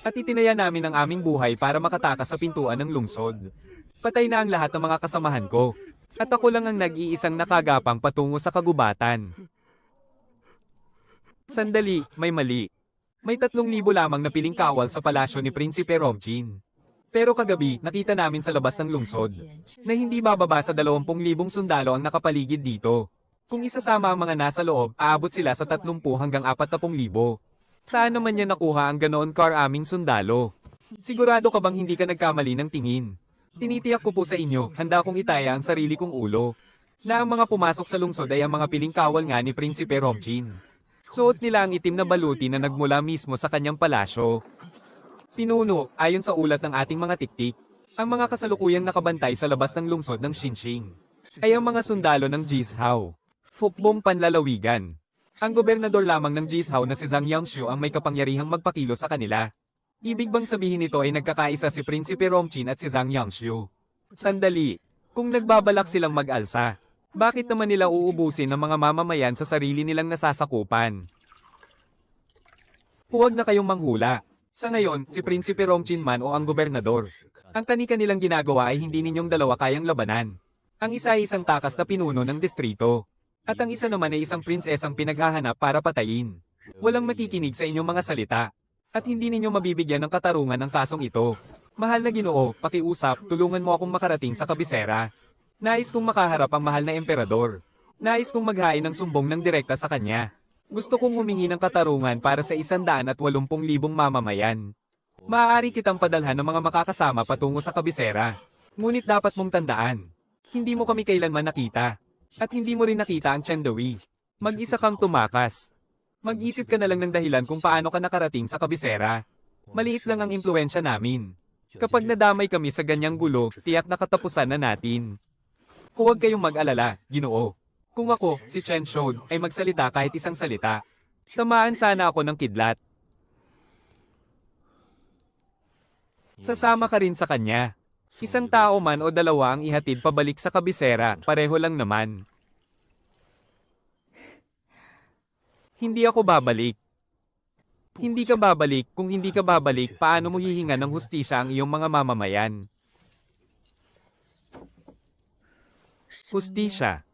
At itinaya namin ang aming buhay para makatakas sa pintuan ng lungsod. Patay na ang lahat ng mga kasamahan ko. At ako lang ang nag-iisang nakagapang patungo sa kagubatan. Sandali, may mali. May 3,000 lamang na piling kawal sa palasyo ni Prinsipe Romchin. Pero kagabi, nakita namin sa labas ng lungsod, na hindi bababa sa 20,000 sundalo ang nakapaligid dito. Kung isasama ang mga nasa loob, aabot sila sa 30 hanggang 40,000. Saan naman niya nakuha ang ganoon karaming sundalo? Sigurado ka bang hindi ka nagkamali ng tingin? Tinitiyak ko po sa inyo, handa kong itaya ang sarili kong ulo, na ang mga pumasok sa lungsod ay ang mga piling kawal nga ni Prinsipe Romchin. Suot nila ang itim na baluti na nagmula mismo sa kanyang palasyo. Pinuno, ayon sa ulat ng ating mga tiktik, ang mga kasalukuyang nakabantay sa labas ng lungsod ng Xinxing ay ang mga sundalo ng Jizhao, hukbong panlalawigan. Ang gobernador lamang ng Jizhao na si Zhang Yangshu ang may kapangyarihang magpakilo sa kanila. Ibig bang sabihin nito ay nagkakaisa si Prinsipe Romchin at si Zhang Yangshu? Sandali, kung nagbabalak silang mag-alsa, bakit naman nila uubusin ang mga mamamayan sa sarili nilang nasasakupan? Huwag na kayong manghula. Sa ngayon, si Prinsipe Romchin man o ang gobernador, ang kani-kanilang ginagawa ay hindi ninyong dalawa kayang labanan. Ang isa ay isang takas na pinuno ng distrito, at ang isa naman ay isang prinsesang pinaghahanap para patayin. Walang makikinig sa inyong mga salita, at hindi ninyo mabibigyan ng katarungan ang kasong ito. Mahal na Ginoo, pakiusap, tulungan mo akong makarating sa kabisera. Nais kong makaharap ang mahal na emperador. Nais kong maghain ng sumbong ng direkta sa kanya. Gusto kong humingi ng katarungan para sa 180,000 mamamayan. Maaari kitang padalhan ng mga makakasama patungo sa kabisera. Ngunit dapat mong tandaan, hindi mo kami kailanman nakita. At hindi mo rin nakita ang Chendawi. Mag-isa kang tumakas. Mag-isip ka na lang ng dahilan kung paano ka nakarating sa kabisera. Maliit lang ang impluensya namin. Kapag nadamay kami sa ganyang gulo, tiyak na katapusan na natin. Huwag kayong mag-alala, Ginoo. Kung ako, si Chen Shou, ay magsalita kahit isang salita, tamaan sana ako ng kidlat. Sasama ka rin sa kanya. Isang tao man o dalawa ang ihatid pabalik sa kabisera, pareho lang naman. Hindi ako babalik. Hindi ka babalik, kung hindi ka babalik, paano mo hihingan ng hustisya ang iyong mga mamamayan? Hustisya.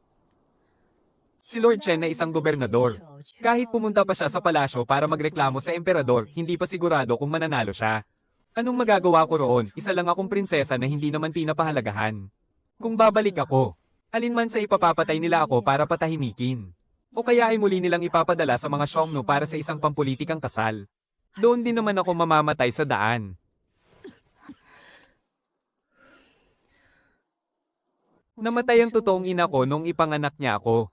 Si Lord Chen ay isang gobernador. Kahit pumunta pa siya sa palasyo para magreklamo sa emperador, hindi pa sigurado kung mananalo siya. Anong magagawa ko roon? Isa lang akong prinsesa na hindi naman pinapahalagahan. Kung babalik ako, alinman sa ipapapatay nila ako para patahimikin. O kaya ay muli nilang ipapadala sa mga Xiongnu para sa isang pampulitikang kasal. Doon din naman ako mamamatay sa daan. Namatay ang totoong ina ko nung ipanganak niya ako.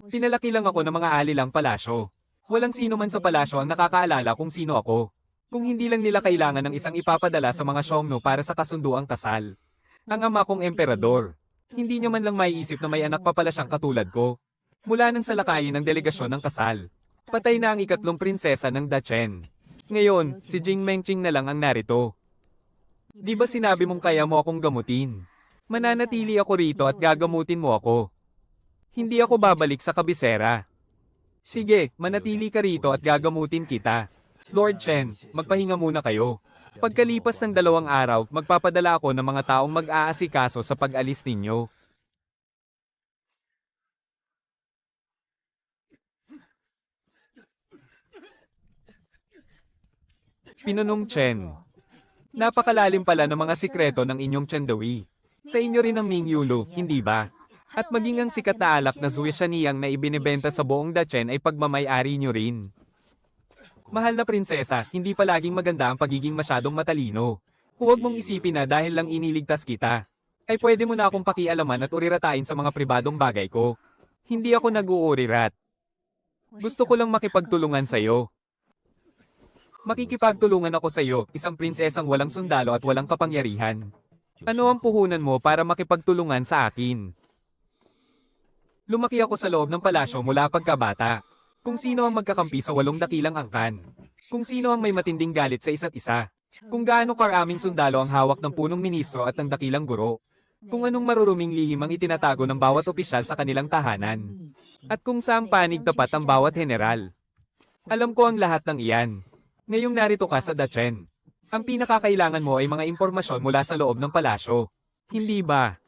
Pinalaki lang ako ng mga alilang palasyo. Walang sino man sa palasyo ang nakakaalala kung sino ako. Kung hindi lang nila kailangan ng isang ipapadala sa mga Xiongnu para sa kasunduang kasal. Ang ama kong emperador. Hindi niya man lang maiisip na may anak pa pala siyang katulad ko. Mula nang salakayin ng delegasyon ng kasal. Patay na ang ikatlong prinsesa ng Dachen. Ngayon, si Jing Mengqing na lang ang narito. Di ba sinabi mong kaya mo akong gamutin? Mananatili ako rito at gagamutin mo ako. Hindi ako babalik sa kabisera. Sige, manatili ka rito at gagamutin kita. Lord Chen, magpahinga muna kayo. Pagkalipas ng 2 araw, magpapadala ako ng mga taong mag-aasikaso sa pag-alis ninyo. Pinunong Chen. Napakalalim pala ng mga sikreto ng inyong Chendawi. Sa inyo rin ang Ming Yulu, hindi ba? At maging ang sikat na alak na Zuishaniyang na ibinebenta sa buong Dachen ay pagmamay-ari nyo rin. Mahal na prinsesa, hindi palaging maganda ang pagiging masyadong matalino. Huwag mong isipin na dahil lang iniligtas kita, ay pwede mo na akong pakialaman at uriratain sa mga pribadong bagay ko. Hindi ako nag-uurirat. Gusto ko lang makipagtulungan sa'yo. Makikipagtulungan ako sa'yo, isang prinsesang walang sundalo at walang kapangyarihan. Ano ang puhunan mo para makipagtulungan sa akin? Lumaki ako sa loob ng palasyo mula pagkabata. Kung sino ang magkakampi sa 8 dakilang angkan. Kung sino ang may matinding galit sa isa't isa. Kung gaano karaming sundalo ang hawak ng punong ministro at ng dakilang guro. Kung anong maruruming lihim ang itinatago ng bawat opisyal sa kanilang tahanan. At kung saang panig tapat ang bawat general. Alam ko ang lahat ng iyan. Ngayong narito ka sa Dachen. Ang pinakakailangan mo ay mga impormasyon mula sa loob ng palasyo. Hindi ba?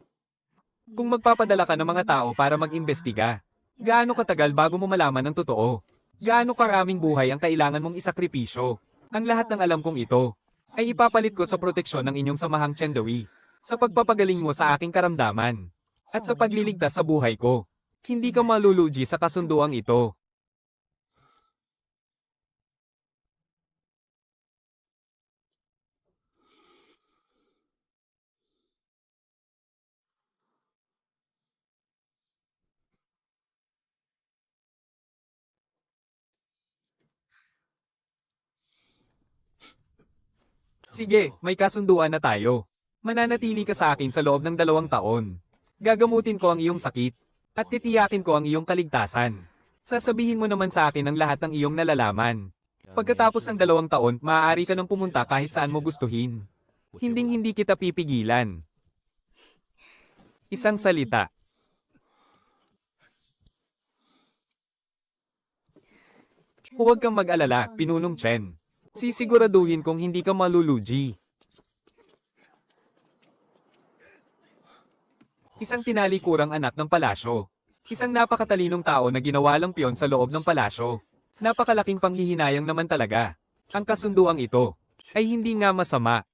Kung magpapadala ka ng mga tao para mag-imbestiga, gaano katagal bago mo malaman ang totoo? Gaano karaming buhay ang kailangan mong isakripisyo? Ang lahat ng alam kong ito. ay ipapalit ko sa proteksyon ng inyong samahang Chendawi, sa pagpapagaling mo sa aking karamdaman, at sa pagliligtas sa buhay ko. Hindi ka malulugi sa kasunduang ito. Sige, may kasunduan na tayo. Mananatili ka sa akin sa loob ng 2 taon. Gagamutin ko ang iyong sakit, at titiyakin ko ang iyong kaligtasan. Sasabihin mo naman sa akin ang lahat ng iyong nalalaman. Pagkatapos ng 2 taon, maaari ka nang pumunta kahit saan mo gustuhin. Hinding-hindi kita pipigilan. Isang salita. Huwag kang mag-alala, Pinunong Chen. Sisiguraduhin kong hindi ka malulugi. Isang tinalikurang anak ng palasyo. Isang napakatalinong tao na ginawa lang piyon sa loob ng palasyo. Napakalaking panghihinayang naman talaga. Ang kasunduang ito ay hindi nga masama.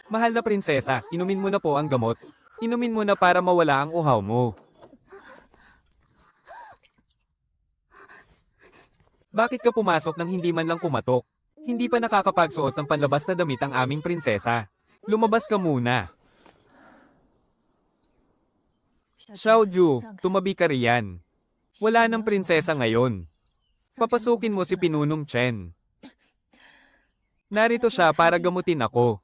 Mahal na prinsesa, inumin mo na po ang gamot. Inumin mo na para mawala ang uhaw mo. Bakit ka pumasok nang hindi man lang kumatok? Hindi pa nakakapagsuot ng panlabas na damit ang aming prinsesa. Lumabas ka muna. Xiaoju, tumabi ka riyan. Wala nang prinsesa ngayon. Papasukin mo si Pinunong Chen. Narito siya para gamutin ako.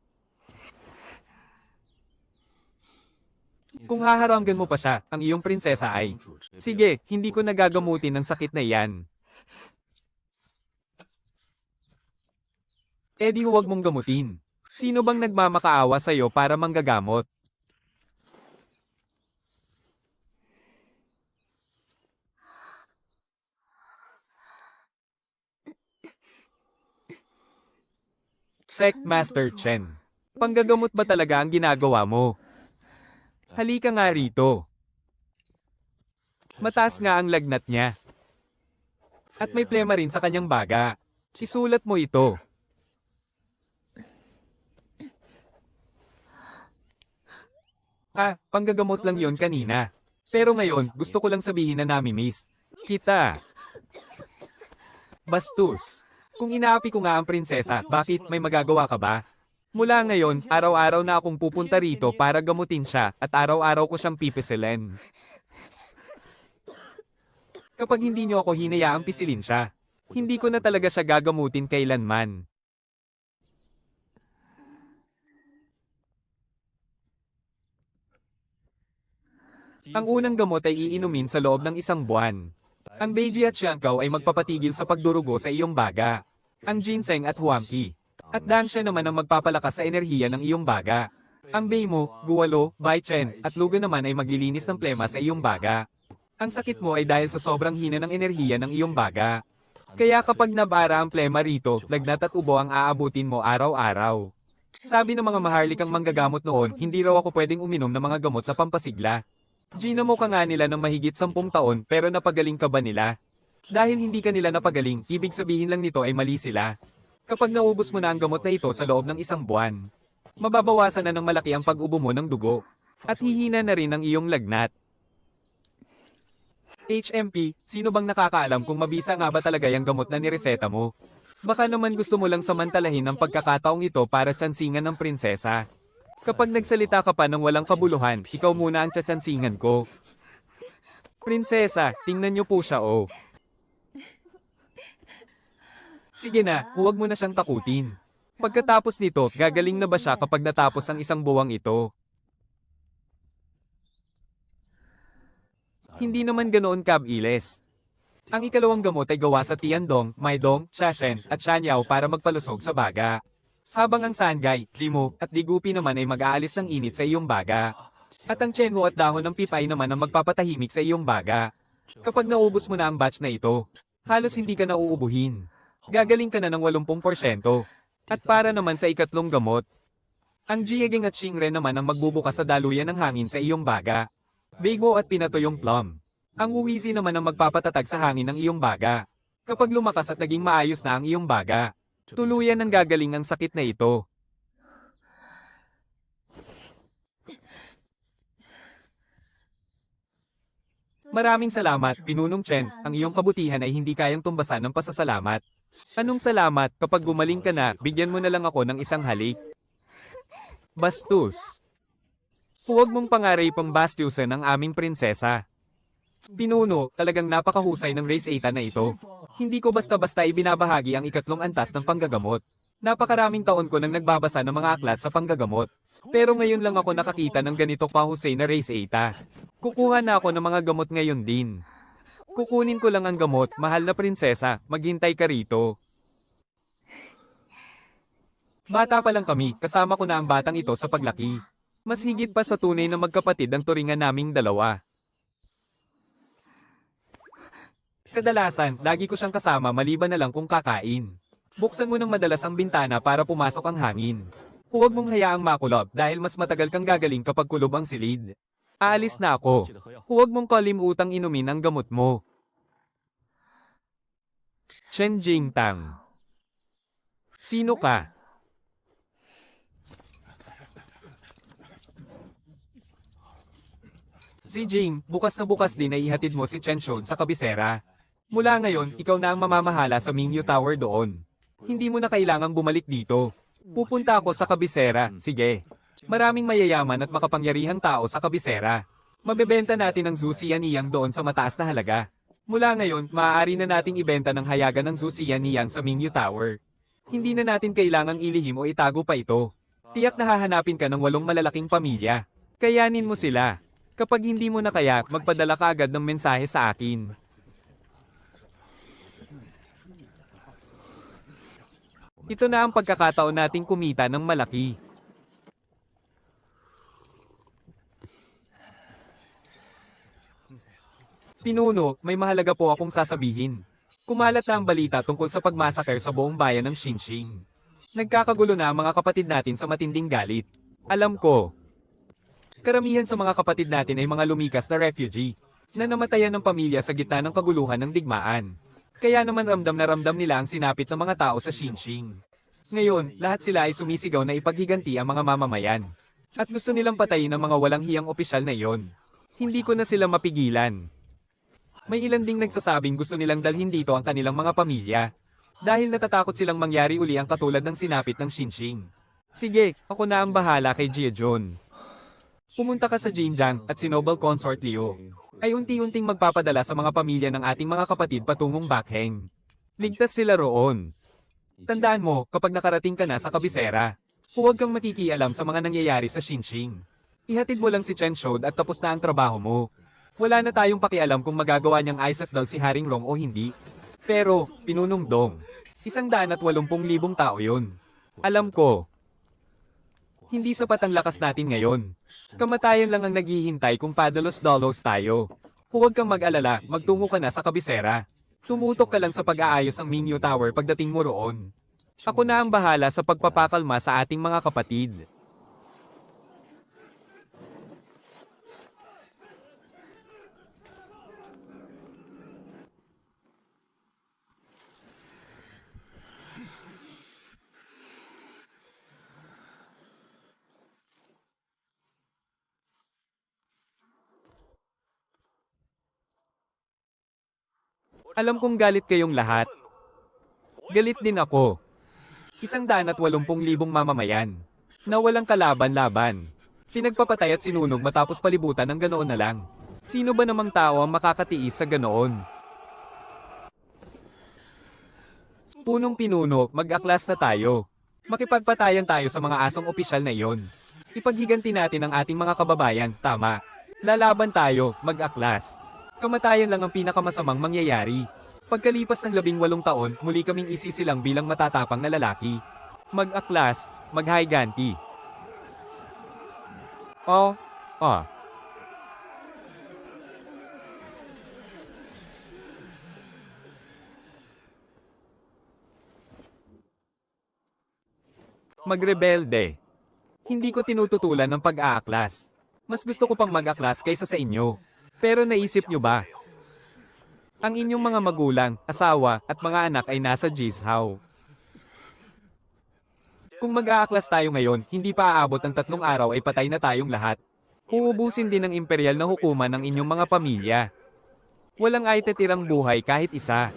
Kung haharanggan mo pa siya, ang iyong prinsesa ay, sige, hindi ko nagagamutin ng sakit na iyan. Eh di huwag mong gamutin. Sino bang nagmamakaawa sa'yo para manggagamot? Sect Master Chen. Panggagamot ba talaga ang ginagawa mo? Halika nga rito. Mataas nga ang lagnat niya. At may plema rin sa kanyang baga. Isulat mo ito. Panggagamot lang yon kanina. Pero ngayon, gusto ko lang sabihin na nami-miss kita. Bastos. Kung inaapi ko nga ang prinsesa, bakit may magagawa ka ba? Mula ngayon, araw-araw na akong pupunta rito para gamutin siya at araw-araw ko siyang pipisilin. Kapag hindi niyo ako hinayaang pisilin siya, hindi ko na talaga siya gagamutin kailanman. Ang unang gamot ay iinumin sa loob ng 1 buwan. Ang Beiji at Xiangkao ay magpapatigil sa pagdurugo sa iyong baga. Ang ginseng at huamki. At dansya naman ang magpapalakas sa enerhiya ng iyong baga. Ang Beimo, Gualo, Baichen, at Lugo naman ay maglilinis ng plema sa iyong baga. Ang sakit mo ay dahil sa sobrang hina ng enerhiya ng iyong baga. Kaya kapag nabara ang plema rito, lagnat at ubo ang aabutin mo araw-araw. Sabi ng mga maharlikang manggagamot noon, hindi raw ako pwedeng uminom ng mga gamot na pampasigla. Ginamo ka nga nila ng mahigit 10 taon pero napagaling ka ba nila? Dahil hindi ka nila napagaling, ibig sabihin lang nito ay mali sila. Kapag naubos mo na ang gamot na ito sa loob ng 1 buwan, mababawasan na ng malaki ang pag-ubo mo ng dugo. At hihina na rin ang iyong lagnat. HMP, sino bang nakakaalam kung mabisa nga ba talaga yung gamot na nireseta mo? Baka naman gusto mo lang samantalahin ang pagkakataong ito para tsansingan ng prinsesa. Kapag nagsalita ka pa ng walang kabuluhan, ikaw muna ang tsatsansingan ko. Prinsesa, tingnan niyo po siya oh. Sige na, huwag mo na siyang takutin. Pagkatapos nito, gagaling na ba siya kapag natapos ang 1 buwang ito? Hindi naman ganoon kabilis. Ang ikalawang gamot ay gawa sa Tiandong, Maidong, Shashen, at Shanyao para magpalusog sa baga. Habang ang Sangay, Limo, at Digupi naman ay mag-aalis ng init sa iyong baga. At ang tsenmo at dahon ng pipay naman ang magpapatahimik sa iyong baga. Kapag naubos mo na ang batch na ito, halos hindi ka na uubuhin. Gagaling ka na ng 80%. At para naman sa ikatlong gamot, ang Jiegeng at Shinren naman ang magbubukas sa daluyan ng hangin sa iyong baga. Beigo at Pinatoyong Plum. Ang Wuwizi naman ang magpapatatag sa hangin ng iyong baga. Kapag lumakas at naging maayos na ang iyong baga, tuluyan ang gagaling ang sakit na ito. Maraming salamat, Pinunong Chen, ang iyong kabutihan ay hindi kayang tumbasan ng pasasalamat. Anong salamat, kapag gumaling ka na, bigyan mo na lang ako ng isang halik. Bastos. Huwag mong pangaripang bastusan ang aming prinsesa. Pinuno, talagang napakahusay ng Race 8 na ito. Hindi ko basta-basta ibinabahagi ang ikatlong antas ng panggagamot. Napakaraming taon ko nang nagbabasa ng mga aklat sa panggagamot. Pero ngayon lang ako nakakita ng ganito kahusay na Race 8. Kukuha na ako ng mga gamot ngayon din. Kukunin ko lang ang gamot, mahal na prinsesa, maghintay ka rito. Bata pa lang kami, kasama ko na ang batang ito sa paglaki. Mas higit pa sa tunay na magkapatid ang turingan naming dalawa. Kadalasan, lagi ko siyang kasama maliban na lang kung kakain. Buksan mo ng madalas ang bintana para pumasok ang hangin. Huwag mong hayaang makulob dahil mas matagal kang gagaling kapag kulob ang silid. Aalis na ako. Huwag mong kalimutang inumin ang gamot mo. Chen Jingtang. Sino ka? Si Jing, bukas na bukas din ay ihatid mo si Chen Shou sa kabisera. Mula ngayon, ikaw na ang mamamahala sa Mingyu Tower doon. Hindi mo na kailangang bumalik dito. Pupunta ako sa kabisera, sige. Maraming mayayaman at makapangyarihang tao sa kabisera. Mabebenta natin ang Zuxianiyang doon sa mataas na halaga. Mula ngayon, maaari na nating ibenta ng hayagan ng Zuxianiyang sa Mingyu Tower. Hindi na natin kailangang ilihim o itago pa ito. Tiyak na hahanapin ka ng 8 malalaking pamilya. Kayanin mo sila. Kapag hindi mo na kaya, magpadala ka agad ng mensahe sa akin. Ito na ang pagkakataon nating kumita ng malaki. Pinuno, may mahalaga po akong sasabihin. Kumalat na ang balita tungkol sa pagmasaker sa buong bayan ng Xinxing. Nagkakagulo na ang mga kapatid natin sa matinding galit. Alam ko. Karamihan sa mga kapatid natin ay mga lumikas na refugee, na namatayan ng pamilya sa gitna ng kaguluhan ng digmaan. Kaya naman ramdam na ramdam nila ang sinapit ng mga tao sa Xinxing. Ngayon, lahat sila ay sumisigaw na ipaghiganti ang mga mamamayan. At gusto nilang patayin ang mga walang hiyang opisyal na iyon. Hindi ko na sila mapigilan. May ilan ding nagsasabing gusto nilang dalhin dito ang kanilang mga pamilya. Dahil natatakot silang mangyari uli ang katulad ng sinapit ng Xinxing. Sige, ako na ang bahala kay Jiejun. Pumunta ka sa Jinjiang at si Noble Consort Liu ay unti-unting magpapadala sa mga pamilya ng ating mga kapatid patungong Bakheng. Ligtas sila roon. Tandaan mo, kapag nakarating ka na sa kabisera, huwag kang makikialam sa mga nangyayari sa Xinxing. Ihatid mo lang si Chen Shou at tapos na ang trabaho mo. Wala na tayong pakialam kung magagawa niyang Isaac Dal si Haring Rong o hindi. Pero, Pinunong Dong, 180,000 tao yun. Alam ko. Hindi sapat ang lakas natin ngayon. Kamatayan lang ang naghihintay kung padalos-dalos tayo. Huwag kang mag-alala, magtungo ka na sa kabisera. Tumutok ka lang sa pag-aayos ng Mingyu Tower pagdating mo roon. Ako na ang bahala sa pagpapakalma sa ating mga kapatid. Alam kong galit kayong lahat. Galit din ako. 180,000 mamamayan na walang kalaban-laban. Pinagpapatay at sinunog matapos palibutan ng ganoon na lang. Sino ba namang tao ang makakatiis sa ganoon? Punong pinuno, mag-aklas na tayo. Makipagpatayan tayo sa mga asong opisyal na iyon. Ipaghiganti natin ang ating mga kababayan, tama. Lalaban tayo, mag-aklas. Kamatayan lang ang pinakamasamang mangyayari. Pagkalipas ng 18 taon, muli kaming isisilang bilang matatapang na lalaki. Mag-aklas, mag-higanti. Ah, magrebelde. Hindi ko tinututulan ng pag-aaklas. Mas gusto ko pang mag-aklas kaysa sa inyo. Pero naisip nyo ba? Ang inyong mga magulang, asawa, at mga anak ay nasa Jizhaw. Kung mag-aaklas tayo ngayon, hindi pa aabot ang 3 araw ay patay na tayong lahat. Uubusin din ng imperial na hukuman ng inyong mga pamilya. Walang ay titirang buhay kahit isa.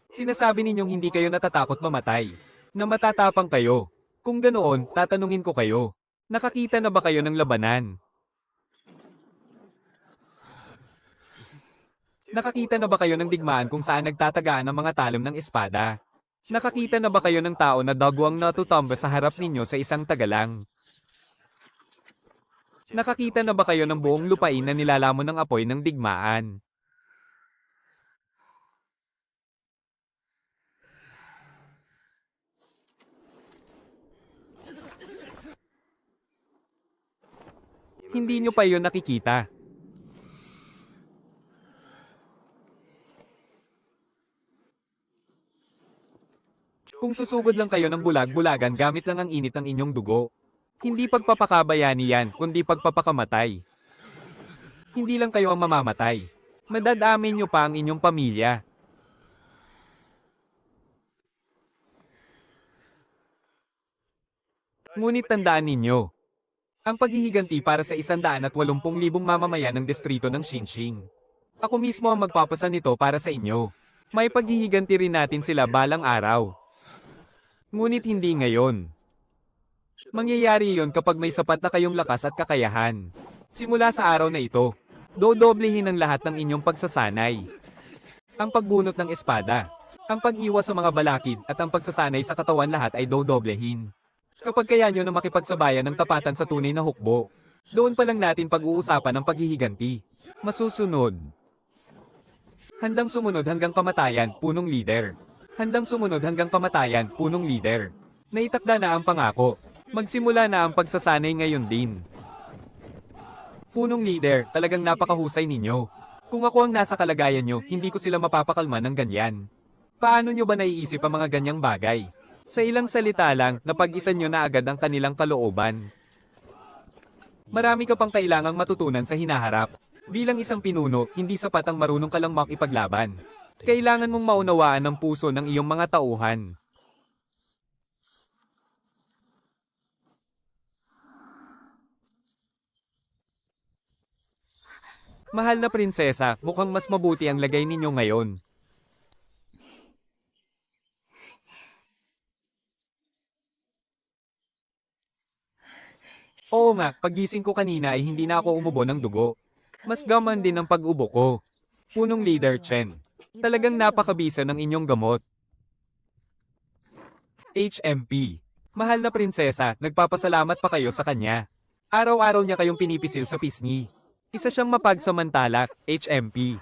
Sinasabi ninyong hindi kayo natatakot mamatay. Na matatapang kayo. Kung ganoon, tatanungin ko kayo. Nakakita na ba kayo ng labanan? Nakakita na ba kayo ng digmaan kung saan nagtatagaan ang mga talim ng espada? Nakakita na ba kayo ng tao na dagwang natutumba sa harap ninyo sa isang tagalang? Nakakita na ba kayo ng buong lupain na nilalamon ng apoy ng digmaan? Hindi nyo pa yun nakikita. Kung susugod lang kayo ng bulag-bulagan gamit lang ang init ng inyong dugo. Hindi pagpapakabayani yan, kundi pagpapakamatay. Hindi lang kayo ang mamamatay. Madadamin nyo pa ang inyong pamilya. Ngunit tandaan ninyo, ang paghihiganti para sa 180,000 mamamayan ng distrito ng Xinxing. Ako mismo ang magpapasa nito para sa inyo. May paghihiganti rin natin sila balang araw. Ngunit hindi ngayon. Mangyayari yon kapag may sapat na kayong lakas at kakayahan. Simula sa araw na ito, dodoblehin ang lahat ng inyong pagsasanay. Ang pagbunot ng espada, ang pag-iwas sa mga balakid at ang pagsasanay sa katawan lahat ay dodoblehin. Kapag kaya nyo na makipagsabayan ng tapatan sa tunay na hukbo, doon pa lang natin pag-uusapan ang paghihiganti. Masusunod. Handang sumunod hanggang kamatayan, punong leader. Handang sumunod hanggang kamatayan, punong leader. Naitakda na ang pangako. Magsimula na ang pagsasanay ngayon din. Punong leader, talagang napakahusay ninyo. Kung ako ang nasa kalagayan nyo, hindi ko sila mapapakalma ng ganyan. Paano nyo ba naiisip ang mga ganyang bagay? Sa ilang salita lang, napag-isa nyo na agad ang kanilang kalooban. Marami ka pang kailangang matutunan sa hinaharap. Bilang isang pinuno, hindi sapat ang marunong ka lang makipaglaban. Kailangan mong maunawaan ang puso ng iyong mga tauhan. Mahal na prinsesa, mukhang mas mabuti ang lagay ninyo ngayon. Oo nga, pagising ko kanina ay hindi na ako umubo ng dugo. Mas gaman din ang pag-ubo ko. Punong leader Chen. Talagang napakabisa ng inyong gamot. HMP. Mahal na prinsesa, nagpapasalamat pa kayo sa kanya. Araw-araw niya kayong pinipisil sa pisngi. Isa siyang mapagsamantala, HMP.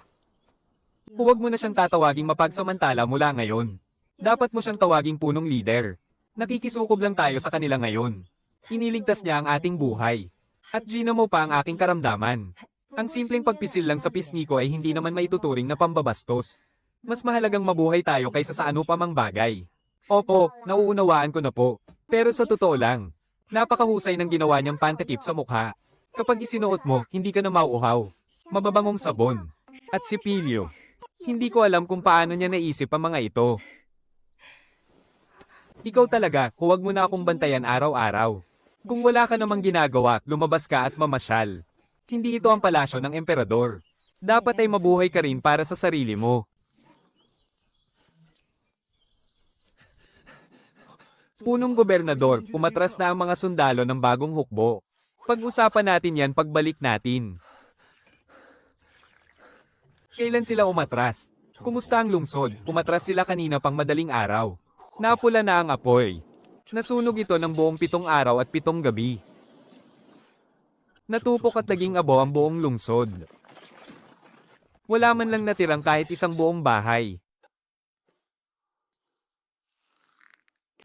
Huwag mo na siyang tatawaging mapagsamantala mula ngayon. Dapat mo siyang tawaging punong leader. Nakikisukob lang tayo sa kanila ngayon. Iniligtas niya ang ating buhay. At ginamo pa ang aking karamdaman. Ang simpleng pagpisil lang sa pisngi ko ay hindi naman maituturing na pambabastos. Mas mahalagang mabuhay tayo kaysa sa ano pa mang bagay. Opo, nauunawaan ko na po. Pero sa totoo lang, napakahusay ng ginawa niyang pantakip sa mukha. Kapag isinuot mo, hindi ka na mauuhaw. Mababangong sabon. At sipilyo. Hindi ko alam kung paano niya naisip ang mga ito. Ikaw talaga, huwag mo na akong bantayan araw-araw. Kung wala ka namang ginagawa, lumabas ka at mamasyal. Hindi ito ang palasyo ng emperador. Dapat ay mabuhay ka rin para sa sarili mo. Punong gobernador, umatras na ang mga sundalo ng bagong hukbo. Pag-usapan natin yan pagbalik natin. Kailan sila umatras? Kumusta ang lungsod? Umatras sila kanina pang madaling araw. Napula na ang apoy. Nasunog ito ng buong 7 araw at 7 gabi. Natupok at naging abo ang buong lungsod. Wala man lang natirang kahit isang buong bahay.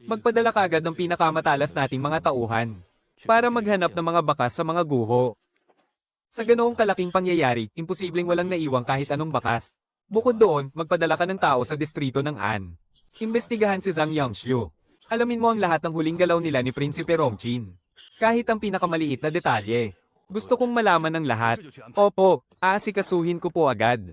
Magpadala kagad ng pinakamatalas nating mga tauhan para maghanap ng mga bakas sa mga guho. Sa ganoong kalaking pangyayari, imposibleng walang naiwang kahit anong bakas. Bukod doon, magpadala ka ng tao sa distrito ng An. Imbestigahan si Zhang Yangshu. Alamin mo ang lahat ng huling galaw nila ni Prinsipe Rongqin. Kahit ang pinakamaliit na detalye. Gusto kong malaman ng lahat. Opo, aasikasuhin ko po agad.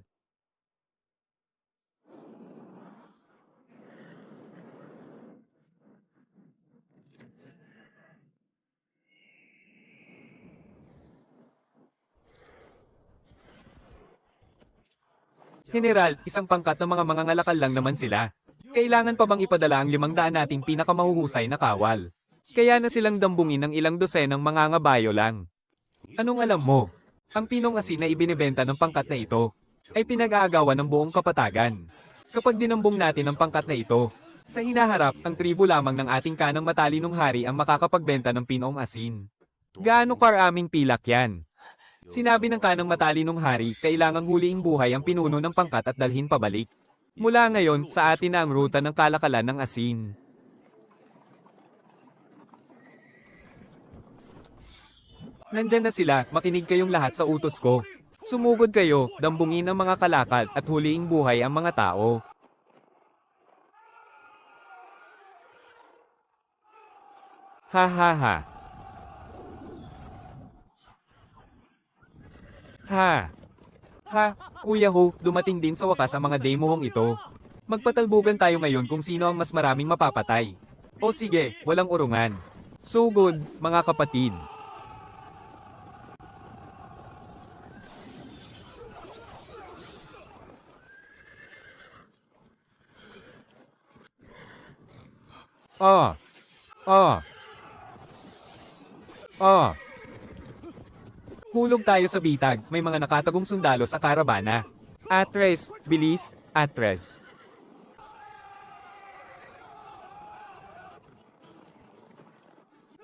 General, isang pangkat ng mga mangangalakal lang naman sila. Kailangan pa bang ipadala ang 500 nating pinakamahuhusay na kawal? Kaya na silang dambungin ng ilang dosenang mangangabayo lang. Anong alam mo? Ang pinong asin na ibinebenta ng pangkat na ito ay pinag-aagawan ng buong kapatagan. Kapag dinambong natin ang pangkat na ito, sa hinaharap, ang tribo lamang ng ating kanang matalinong hari ang makakapagbenta ng pinong asin. Gaano karaming pilak yan? Sinabi ng kanang matalinong hari, kailangang huliing buhay ang pinuno ng pangkat at dalhin pabalik. Mula ngayon, sa atin na ang ruta ng kalakalan ng asin. Nandyan na sila, makinig kayong lahat sa utos ko. Sumugod kayo, dambungin ang mga kalakal at huliing buhay ang mga tao. Ha ha ha. Ha. Ha, Kuya Ho, dumating din sa wakas ang mga demohong ito. Magpatalbugan tayo ngayon kung sino ang mas maraming mapapatay. O sige, walang urungan. Sugod, mga kapatid. Ah. Ah. Ah. Hulog tayo sa bitag, may mga nakatagong sundalo sa karavana. Atres, bilis, Atres.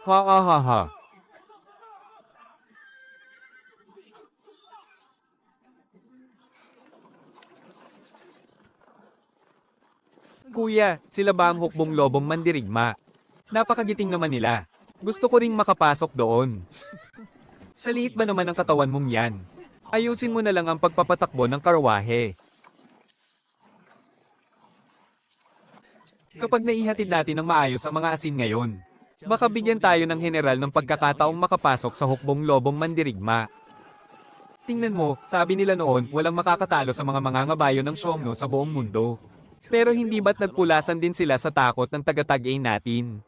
Ha ha ha ha. Kuya, sila ba ang hukbong lobong mandirigma? Napakagiting naman nila. Gusto ko ring makapasok doon. Sa liit ba naman ang katawan mong yan? Ayusin mo na lang ang pagpapatakbo ng karwahe. Kapag naihatid natin ng maayos ang mga asin ngayon, baka bigyan tayo ng general ng pagkakataong makapasok sa hukbong lobong mandirigma. Tingnan mo, sabi nila noon, walang makakatalo sa mga mangangabayo ng Shomno sa buong mundo. Pero hindi ba't nagpulasan din sila sa takot ng taga-tag-A natin?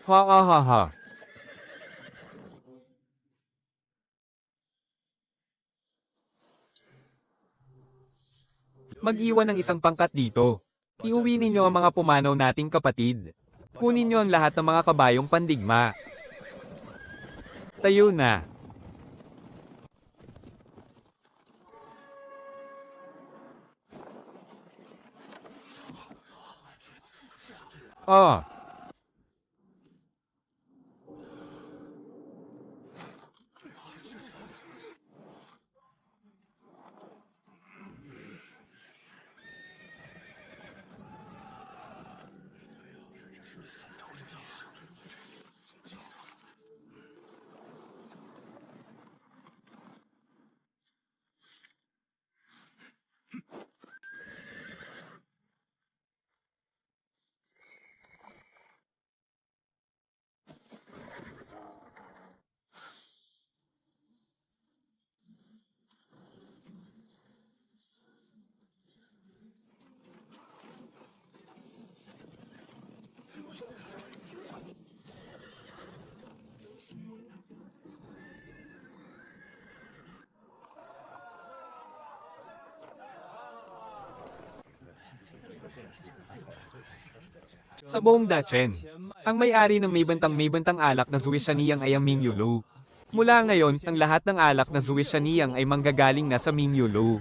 Ha ha ha ha. Mag-iwan ng isang pangkat dito. Iuwi ninyo ang mga pumanaw nating kapatid. Kunin nyo ang lahat ng mga kabayong pandigma. Tayo na. Ah. Sa buong Dachen, ang may-ari ng may bantang alak na Zuishaniyang ay ang Mingyulu. Mula ngayon, ang lahat ng alak na Zuishaniyang ay manggagaling na sa Mingyulu.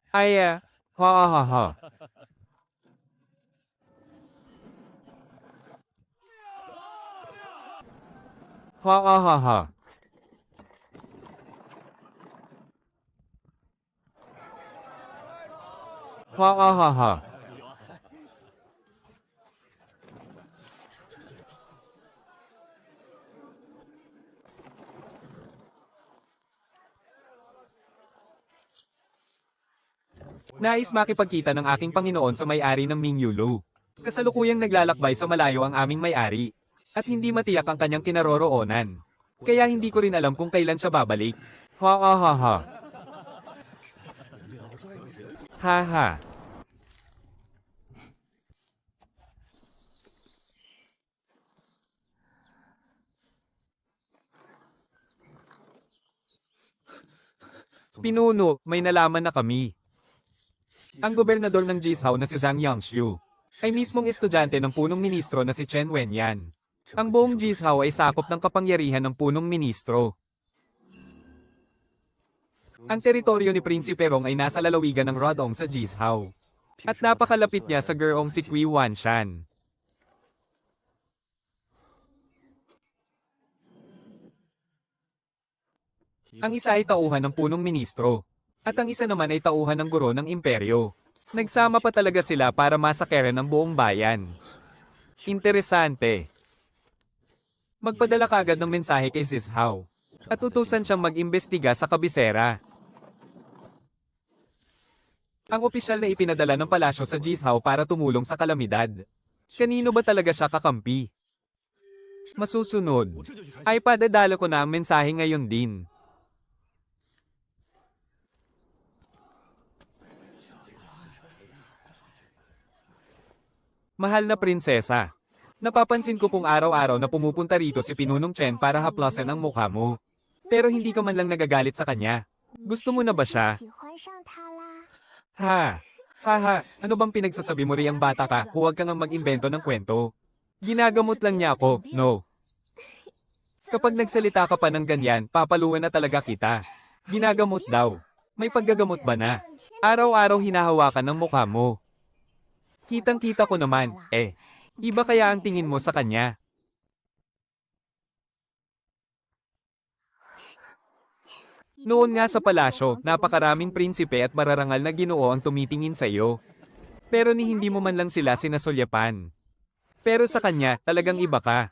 Ay, ha ha ha ha. Ha ha ha ha. Ha ha ha ha. Nais makipagkita ng aking Panginoon sa may-ari ng Mingyulu. Kasalukuyang naglalakbay sa malayo ang aming may-ari. At hindi matiyak ang kanyang kinaroroonan. Kaya hindi ko rin alam kung kailan siya babalik. Ha ha ha ha. Ha ha. Pinuno, may nalaman na kami. Ang gobernador ng Jishao na si Zhang Yangshu ay mismong estudyante ng punong ministro na si Chen Wenyan. Ang buong Jishao ay sakop ng kapangyarihan ng punong ministro. Ang teritoryo ni Prinsipe Rong ay nasa lalawigan ng Rodong sa Jishao. At napakalapit niya sa Gerong si Kui Wanshan. Ang isa ay tauhan ng punong ministro. At ang isa naman ay tauhan ng guro ng imperyo. Nagsama pa talaga sila para masakeren ang buong bayan. Interesante. Magpadala kagad ng mensahe kay Zishao. At utusan siyang mag-imbestiga sa kabisera. Ang opisyal na ipinadala ng palasyo sa Jishao para tumulong sa kalamidad. Kanino ba talaga siya kakampi? Masusunod. Ay padadala ko na ang mensahe ngayon din. Mahal na prinsesa. Napapansin ko pong araw-araw na pumupunta rito si Pinunong Chen para haplasan ang mukha mo. Pero hindi ka man lang nagagalit sa kanya. Gusto mo na ba siya? Ha? Haha, ano bang pinagsasabi mo riyang bata ka? Huwag ka nga mag-imbento ng kwento. Ginagamot lang niya ako, no? Kapag nagsalita ka pa ng ganyan, papaluan na talaga kita. Ginagamot daw. May paggagamot ba na? Araw-araw hinahawakan ng mukha mo. Kitang-kita ko naman, iba kaya ang tingin mo sa kanya? Noon nga sa palasyo, napakaraming prinsipe at mararangal na ginoo ang tumitingin sa iyo. Pero ni hindi mo man lang sila sinasulyapan. Pero sa kanya, talagang iba ka.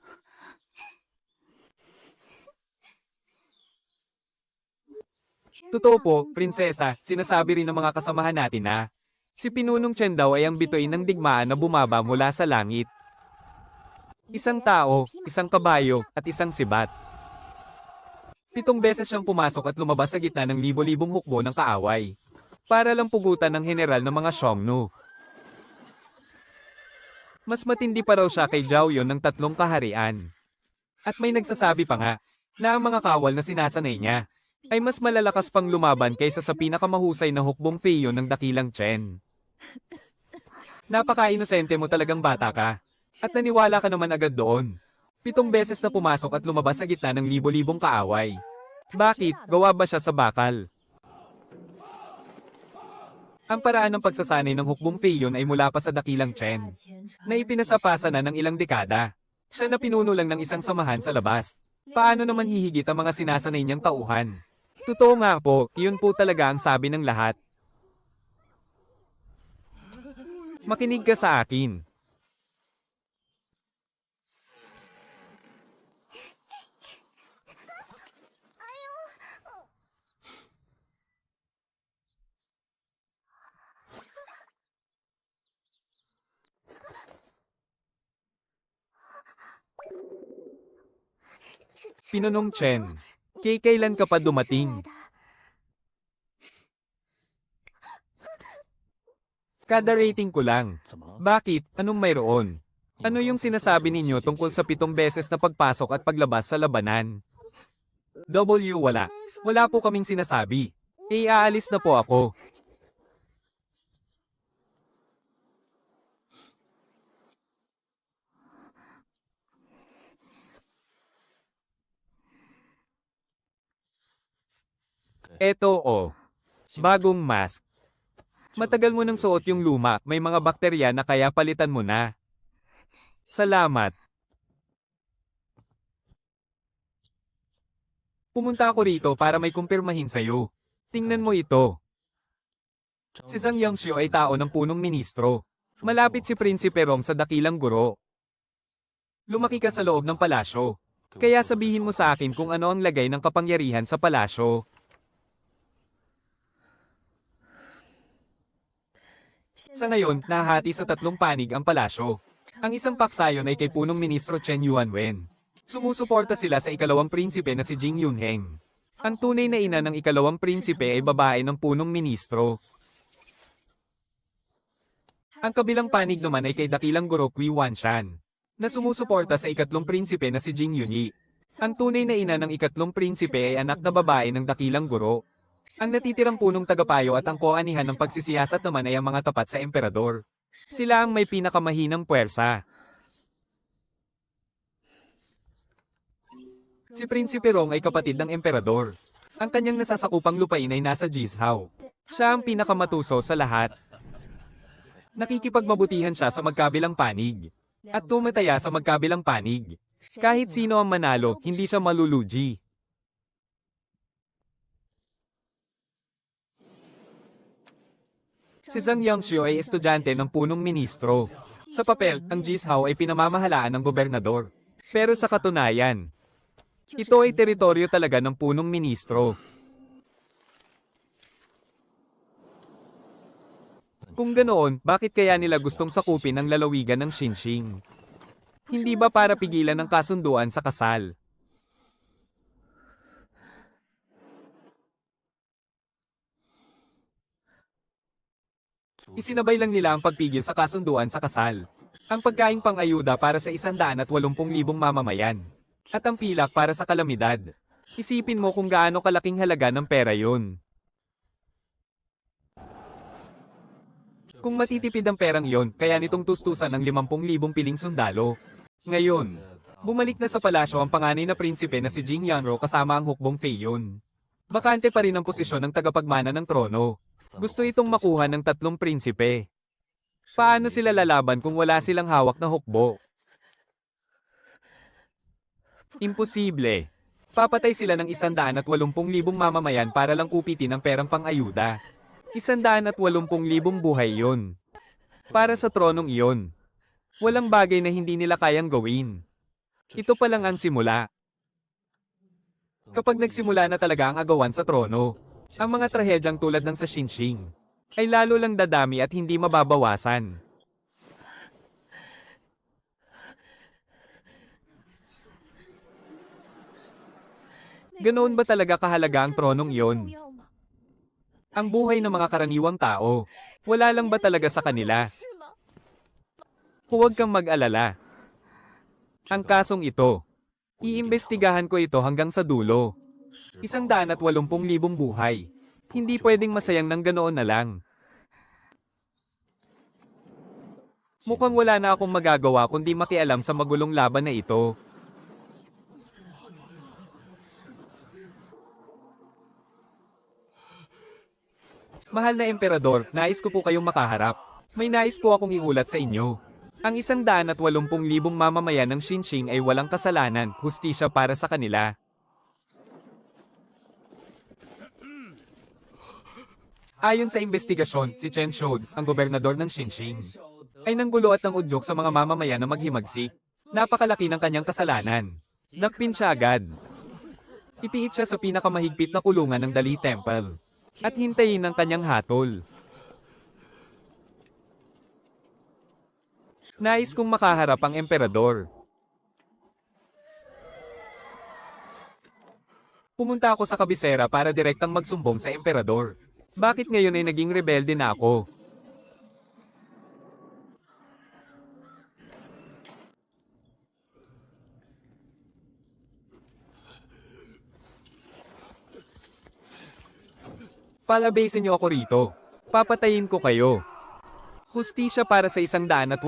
Totoo po, prinsesa, sinasabi rin ng mga kasamahan natin na si Pinunong Chen daw ay ang bituin ng digmaan na bumaba mula sa langit. Isang tao, isang kabayo, at isang sibat. 7 beses siyang pumasok at lumabas sa gitna ng libo-libong hukbo ng kaaway. Para lang pugutan ng general ng mga Xiongnu. Mas matindi pa raw siya kay Zhao Yun ng 3 kaharian. At may nagsasabi pa nga, na ang mga kawal na sinasanay niya, ay mas malalakas pang lumaban kaysa sa pinakamahusay na hukbong feyo ng dakilang Chen. Napaka-inosente mo talagang bata ka. At naniwala ka naman agad doon. 7 beses na pumasok at lumabas sa gitna ng libo-libong kaaway. Bakit? Gawa ba siya sa bakal? Ang paraan ng pagsasanay ng hukbong feyon ay mula pa sa dakilang Chen, na ipinasapasa na ng ilang dekada. Siya na pinuno lang ng isang samahan sa labas. Paano naman hihigit ang mga sinasanay niyang tauhan? Totoo nga po, iyon po talaga ang sabi ng lahat. Makinig ka sa akin. Pinunong Chen, kailan ka pa dumating? Kada rating ko lang. Bakit? Anong mayroon? Ano yung sinasabi ninyo tungkol sa 7 beses na pagpasok at paglabas sa labanan? Wala. Wala po kaming sinasabi. Aalis na po ako. Eto bagong mask. Matagal mo nang suot yung luma, may mga bakterya na kaya palitan mo na. Salamat. Pumunta ako rito para may kumpirmahin sa'yo. Tingnan mo ito. Si Zhang Yangxiu ay tao ng punong ministro. Malapit si Prinsipe Rong sa dakilang guro. Lumaki ka sa loob ng palasyo. Kaya sabihin mo sa akin kung ano ang lagay ng kapangyarihan sa palasyo. Sa ngayon, nahati sa tatlong panig ang palasyo. Ang isang paksayon ay kay punong ministro Chen Yuanwen. Sumusuporta sila sa ikalawang prinsipe na si Jing Yunheng. Ang tunay na ina ng ikalawang prinsipe ay babae ng punong ministro. Ang kabilang panig naman ay kay dakilang guro Kui Wanshan, na sumusuporta sa ikatlong prinsipe na si Jing Yunyi. Ang tunay na ina ng ikatlong prinsipe ay anak na babae ng dakilang guro. Ang natitirang punong tagapayo at ang koanihan ng pagsisiyasat naman ay ang mga tapat sa emperador. Sila ang may pinakamahinang puwersa. Si Prinsipe Rong ay kapatid ng emperador. Ang kanyang nasasakupang lupain ay nasa Jizhao. Siya ang pinakamatuso sa lahat. Nakikipagmabutihan siya sa magkabilang panig. At tumataya sa magkabilang panig. Kahit sino ang manalo, hindi siya malulugi. Si Zhang Yangxiu ay estudyante ng punong ministro. Sa papel, ang Jizhao ay pinamamahalaan ng gobernador. Pero sa katunayan, ito ay teritoryo talaga ng punong ministro. Kung ganoon, bakit kaya nila gustong sakupin ang lalawigan ng Xinxing? Hindi ba para pigilan ang kasunduan sa kasal? Isinabay lang nila ang pagpigil sa kasunduan sa kasal. Ang pagkaing pang-ayuda para sa 180,000 mamamayan. At ang pilak para sa kalamidad. Isipin mo kung gaano kalaking halaga ng pera yun. Kung matitipid ang perang yon, kaya nitong tustusan ng 50,000 piling sundalo. Ngayon, bumalik na sa palasyo ang panganay na prinsipe na si Jing Yanro kasama ang hukbong Feiyun. Bakante pa rin ang posisyon ng tagapagmana ng trono. Gusto itong makuha ng tatlong prinsipe. Paano sila lalaban kung wala silang hawak na hukbo? Imposible. Papatay sila ng 180,000 mamamayan para lang kupitin ang perang pang-ayuda. 180,000 buhay yon. Para sa tronong iyon. Walang bagay na hindi nila kayang gawin. Ito pa lang ang simula. Kapag nagsimula na talaga ang agawan sa trono, ang mga trahedyang tulad ng sa Xinxing ay lalo lang dadami at hindi mababawasan. Ganoon ba talaga kahalaga ang tronong iyon? Ang buhay ng mga karaniwang tao, wala lang ba talaga sa kanila? Huwag kang mag-alala. Ang kasong ito, iimbestigahan ko ito hanggang sa dulo. 180,000 buhay. Hindi pwedeng masayang ng ganoon na lang. Mukhang wala na akong magagawa kundi makialam sa magulong laban na ito. Mahal na emperador, nais ko po kayong makaharap. May nais po akong iulat sa inyo. Ang 180,000 mamamayan ng Xinxing ay walang kasalanan, hustisya para sa kanila. Ayon sa investigasyon, si Chen Shou, ang gobernador ng Xinxing, ay nanggulo at ng udyok sa mga mamamayan na maghimagsik. Napakalaki ng kanyang kasalanan. Nakpin siya agad. Ipiit siya sa pinakamahigpit na kulungan ng Dali Temple. At hintayin ang kanyang hatol. Nais kong makaharap ang emperador. Pumunta ako sa kabisera para direktang magsumbong sa emperador. Bakit ngayon ay naging rebelde na ako? Palabasin niyo ako rito. Papatayin ko kayo. Hustisya para sa 180,000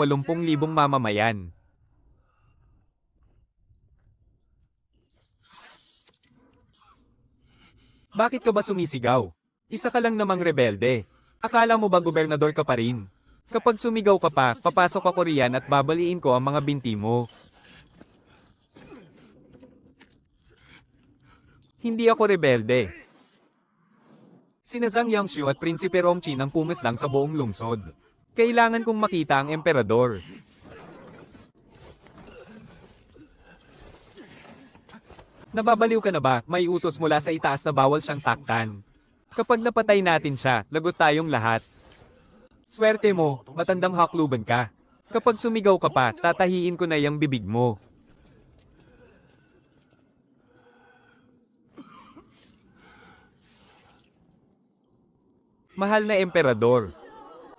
mamamayan. Bakit ka ba sumisigaw? Isa ka lang namang rebelde. Akala mo ba gobernador ka pa rin? Kapag sumigaw ka pa, papasok ako riyan at babaliin ko ang mga binti mo. Hindi ako rebelde. Sina Zhang Yangshu at Prinsipe Rongqin ang pumaslang sa buong lungsod. Kailangan kong makita ang emperador. Nababaliw ka na ba? May utos mula sa itaas na bawal siyang saktan. Kapag napatay natin siya, lagot tayong lahat. Swerte mo, matandang hakluban ka. Kapag sumigaw ka pa, tatahiin ko na yung bibig mo. Mahal na emperador.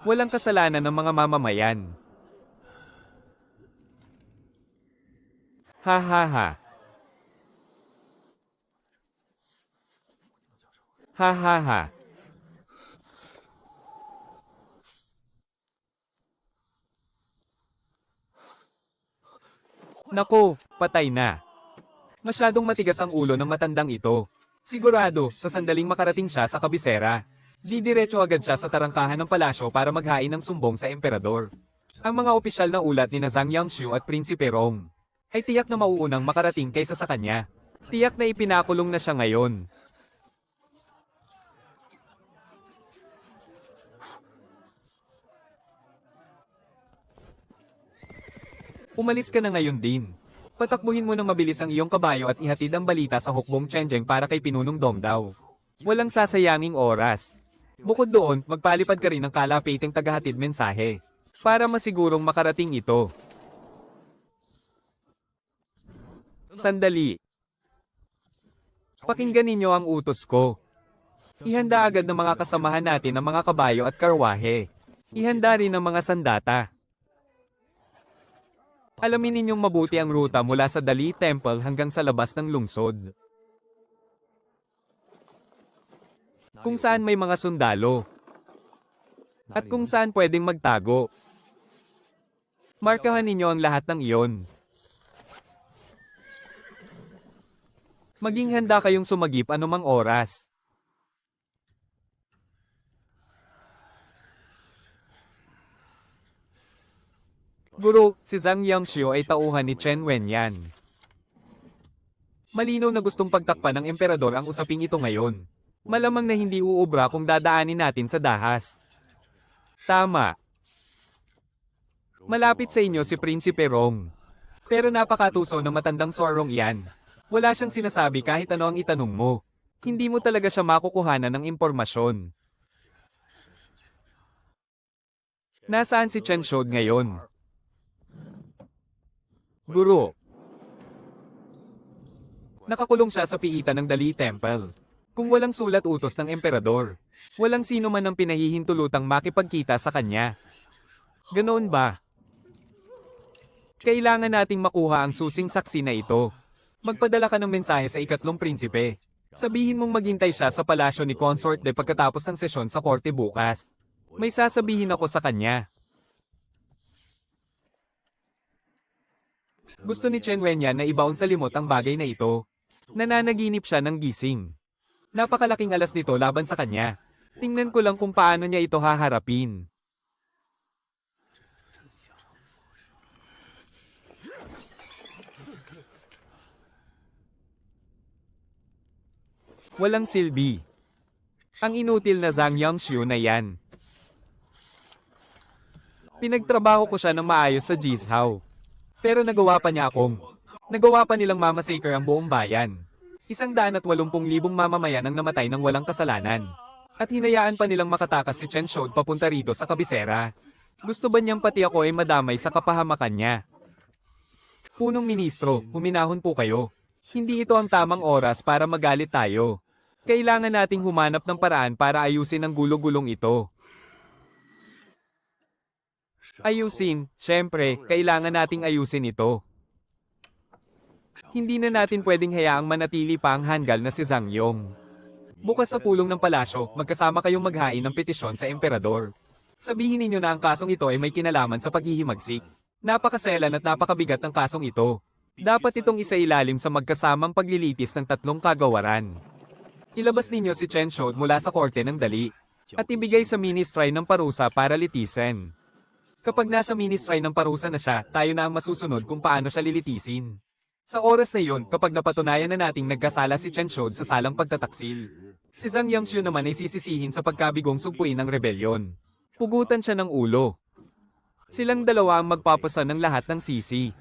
Walang kasalanan ng mga mamamayan. Ha ha ha. Ha ha ha. Naku, patay na. Masyadong matigas ang ulo ng matandang ito. Sigurado, sa sandaling makarating siya sa kabisera, didiretso agad siya sa tarangkahan ng palasyo para maghain ng sumbong sa emperador. Ang mga opisyal na ulat ni Zhang Yangshu at Prinsipe Rong ay tiyak na mauunang makarating kaysa sa kanya. Tiyak na ipinakulong na siya ngayon. Umalis ka na ngayon din. Patakbuhin mo ng mabilis ang iyong kabayo at ihatid ang balita sa hukbong Chenjeng para kay Pinunong Dongdao. Walang sasayanging oras. Bukod doon, magpalipad ka rin ng kalapiting tagahatid mensahe para masigurong makarating ito. Sandali. Pakinggan ninyo ang utos ko. Ihanda agad ng mga kasamahan natin ang mga kabayo at karwahe. Ihanda rin ang mga sandata. Alamin ninyong mabuti ang ruta mula sa Dali Temple hanggang sa labas ng lungsod. Kung saan may mga sundalo. At kung saan pwedeng magtago. Markahan ninyo ang lahat ng iyon. Maging handa kayong sumagip anumang oras. Guro, si Zhang Yangshu ay tauhan ni Chen Wenyan. Malinaw na gustong pagtakpan ng emperador ang usaping ito ngayon. Malamang na hindi uubra kung dadaanin natin sa dahas. Tama. Malapit sa inyo si Prinsipe Rong. Pero napakatuso ng matandang sorong iyan. Wala siyang sinasabi kahit ano ang itanong mo. Hindi mo talaga siya makukuhanan ng impormasyon. Nasaan si Chen Shod ngayon? Guro. Nakakulong siya sa piitan ng Dali Temple. Kung walang sulat utos ng emperador, walang sino man ang pinahihintulutang makipagkita sa kanya. Ganoon ba? Kailangan nating makuha ang susing saksi na ito. Magpadala ka ng mensahe sa ikatlong prinsipe. Sabihin mong maghintay siya sa palasyo ni Consort de pagkatapos ng sesyon sa korte bukas. May sasabihin ako sa kanya. Gusto ni Chen Wenyan na ibaon sa limot ang bagay na ito. Nananaginip siya ng gising. Napakalaking alas nito laban sa kanya. Tingnan ko lang kung paano niya ito haharapin. Walang silbi. Ang inutil na Zhang Yangshu na yan. Pinagtrabaho ko siya ng maayos sa Jizhao. Pero nagawa pa nilang mamassacre ang buong bayan. 180,000 mamamayan ang namatay ng walang kasalanan. At hinayaan pa nilang makatakas si Chen Shod papunta rito sa kabisera. Gusto ba niyang pati ako ay madamay sa kapahamakan niya? Punong ministro, huminahon po kayo. Hindi ito ang tamang oras para magalit tayo. Kailangan nating humanap ng paraan para ayusin ang gulo-gulong ito. Ayusin, syempre, kailangan nating ayusin ito. Hindi na natin pwedeng hayaang manatili pa ang hanggal na si Zhang Yong. Bukas sa pulong ng palasyo, magkasama kayong maghain ng petisyon sa emperador. Sabihin ninyo na ang kasong ito ay may kinalaman sa paghihimagsik. Napakaselan at napakabigat ng kasong ito. Dapat itong isailalim sa magkasamang paglilitis ng 3 kagawaran. Ilabas ninyo si Chen Shod mula sa korte ng Dali. at ibigay sa ministry ng parusa para litisin. Kapag nasa ministry ng parusa na siya, tayo na ang masusunod kung paano siya lilitisin. Sa oras na yon, kapag napatunayan na nating nagkasala si Chen Shod sa salang pagtataksil, si Zhang Yangxiu naman ay sisisihin sa pagkabigong sugpuin ng rebelyon. Pugutan siya ng ulo. Silang dalawa ang magpapasa ng lahat ng sisi.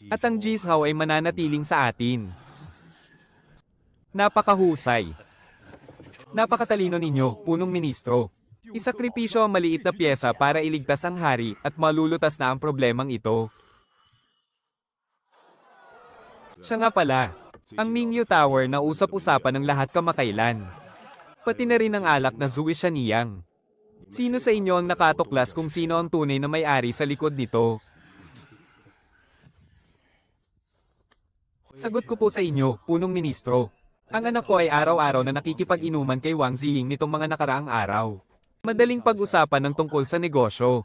At ang Jizhao ay mananatiling sa atin. Napakahusay. Napakatalino ninyo, punong ministro. Isakripisyo ang maliit na pyesa para iligtas ang hari at malulutas na ang problemang ito. Siya nga pala, ang Mingyu Tower na usap-usapan ng lahat kamakailan. Pati na rin ang alak na Zui Shaniyang. Sino sa inyo ang nakatuklas kung sino ang tunay na may-ari sa likod nito? Sagot ko po sa inyo, punong ministro. Ang anak ko ay araw-araw na nakikipag-inuman kay Wang Ziying nitong mga nakaraang araw. Madaling pag-usapan ng tungkol sa negosyo.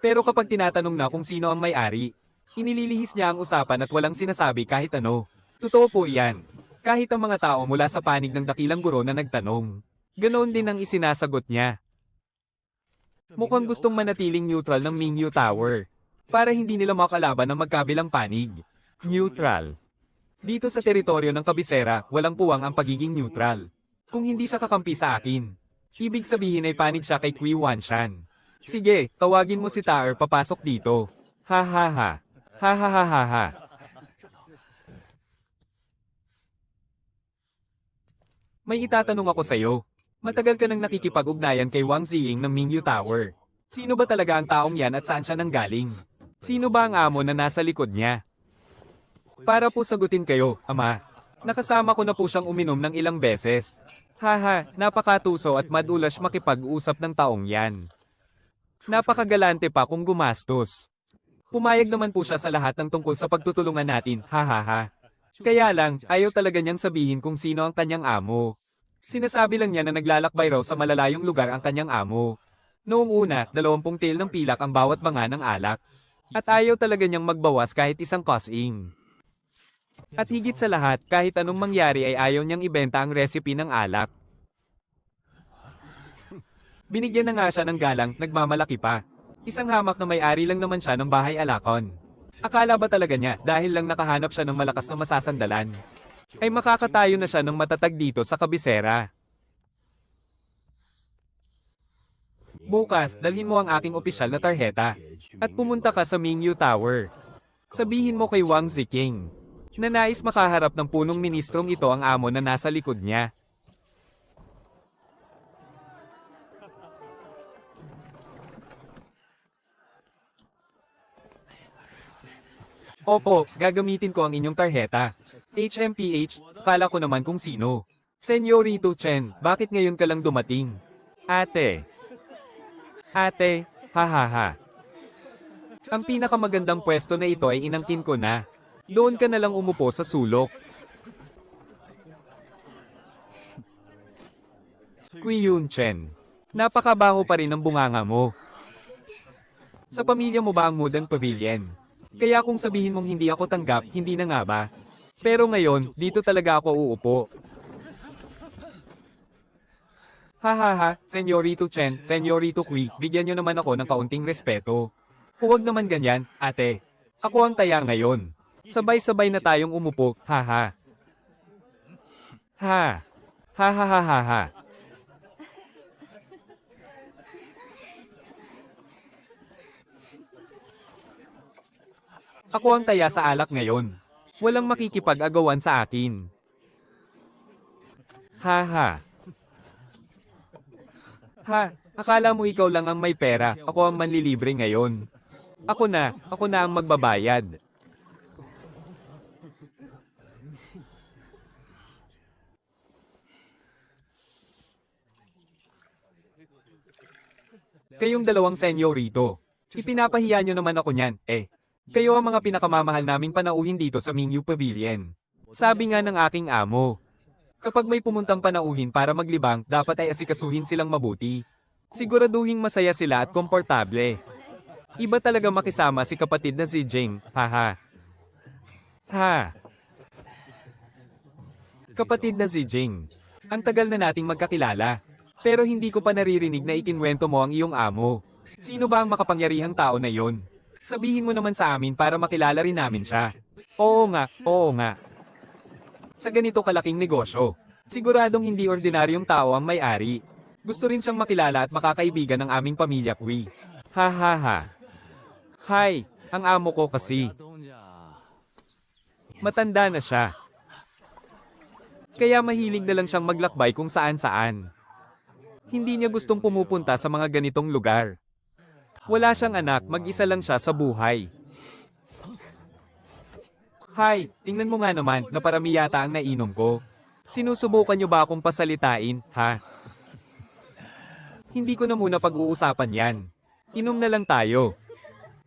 Pero kapag tinatanong na kung sino ang may-ari, inililihis niya ang usapan at walang sinasabi kahit ano. Totoo po iyan. Kahit ang mga tao mula sa panig ng dakilang guro na nagtanong. Ganoon din ang isinasagot niya. Mukhang gustong manatiling neutral ng Mingyu Tower. Para hindi nila makalaban ng magkabilang panig. Neutral. Dito sa teritoryo ng kabisera, walang puwang ang pagiging neutral. Kung hindi siya kakampi sa akin, ibig sabihin ay panig siya kay Kui Wanshan. Sige, tawagin mo si Taer papasok dito. Ha ha ha. Ha ha ha ha ha. May itatanong ako sa'yo. Matagal ka nang nakikipag-ugnayan kay Wang Ziying ng Mingyu Tower. Sino ba talaga ang taong yan at saan siya nanggaling? Sino ba ang amo na nasa likod niya? Para po sagutin kayo, ama. Nakasama ko na po siyang uminom ng ilang beses. Haha, napakatuso at madulas makipag-usap ng taong yan. Napakagalante pa kung gumastos. Pumayag naman po siya sa lahat ng tungkol sa pagtutulungan natin, hahaha. Kaya lang, ayaw talaga niyang sabihin kung sino ang kanyang amo. Sinasabi lang niya na naglalakbay raw sa malalayong lugar ang kanyang amo. Noong una, 20 tail ng pilak ang bawat banga ng alak. At ayaw talaga niyang magbawas kahit isang kasing. At higit sa lahat, kahit anong mangyari ay ayaw niyang ibenta ang recipe ng alak. Binigyan na nga siya ng galang, nagmamalaki pa. Isang hamak na may-ari lang naman siya ng bahay alakon. Akala ba talaga niya, dahil lang nakahanap siya ng malakas na masasandalan, ay makakatayo na siya ng matatag dito sa kabisera? Bukas, dalhin mo ang aking opisyal na tarheta. At pumunta ka sa Mingyu Tower. Sabihin mo kay Wang Ziking na nais makaharap ng punong ministrong ito ang amo na nasa likod niya. Opo, gagamitin ko ang inyong tarheta. HMPH, kala ko naman kung sino. Senyorito Chen, bakit ngayon ka lang dumating? Ate. Ate, hahaha. Ang pinakamagandang pwesto na ito ay inangkin ko na. Doon ka na lang umupo sa sulok. Kui Yun Chen. Napakabaho pa rin ang bunganga mo. Sa pamilya mo ba ang Modern Pavilion? Kaya kung sabihin mong hindi ako tanggap, hindi na nga ba? Pero ngayon, dito talaga ako uupo. Hahaha, Senyorito Chen, Senyorito Kui, bigyan nyo naman ako ng kaunting respeto. Huwag naman ganyan, ate. Ako ang taya ngayon. Sabay-sabay na tayong umupo, haha. Ha. Ha ha ha ha ha. Ako ang taya sa alak ngayon. Walang makikipag-agawan sa akin. Ha ha. Ha, akala mo ikaw lang ang may pera, ako ang manlilibre ngayon. Ako na ang magbabayad. Kayong dalawang senyorito. Ipinapahiya nyo naman ako niyan, eh. Kayo ang mga pinakamamahal naming panauhin dito sa Mingyu Pavilion. Sabi nga ng aking amo, kapag may pumuntang panauhin para maglibang, dapat ay asikasuhin silang mabuti. Siguraduhin masaya sila at komportable. Iba talaga makisama si kapatid na si Jing, haha. Ha. Kapatid na si Jing. Ang tagal na nating magkakilala. Pero hindi ko pa naririnig na ikinwento mo ang iyong amo. Sino ba ang makapangyarihang tao na yon? Sabihin mo naman sa amin para makilala rin namin siya. Oo nga, oo nga. Sa ganito kalaking negosyo, siguradong hindi ordinaryong tao ang may-ari. Gusto rin siyang makilala at makakaibigan ng aming pamilya, Kui. Ha ha ha. Hay, ang amo ko kasi. Matanda na siya. Kaya mahilig na lang siyang maglakbay kung saan-saan. Hindi niya gustong pumupunta sa mga ganitong lugar. Wala siyang anak, mag-isa lang siya sa buhay. Hay, tingnan mo nga naman, naparami yata ang nainom ko. Sinusubukan niyo ba akong pasalitain, ha? Hindi ko na muna pag-uusapan yan. Inom na lang tayo.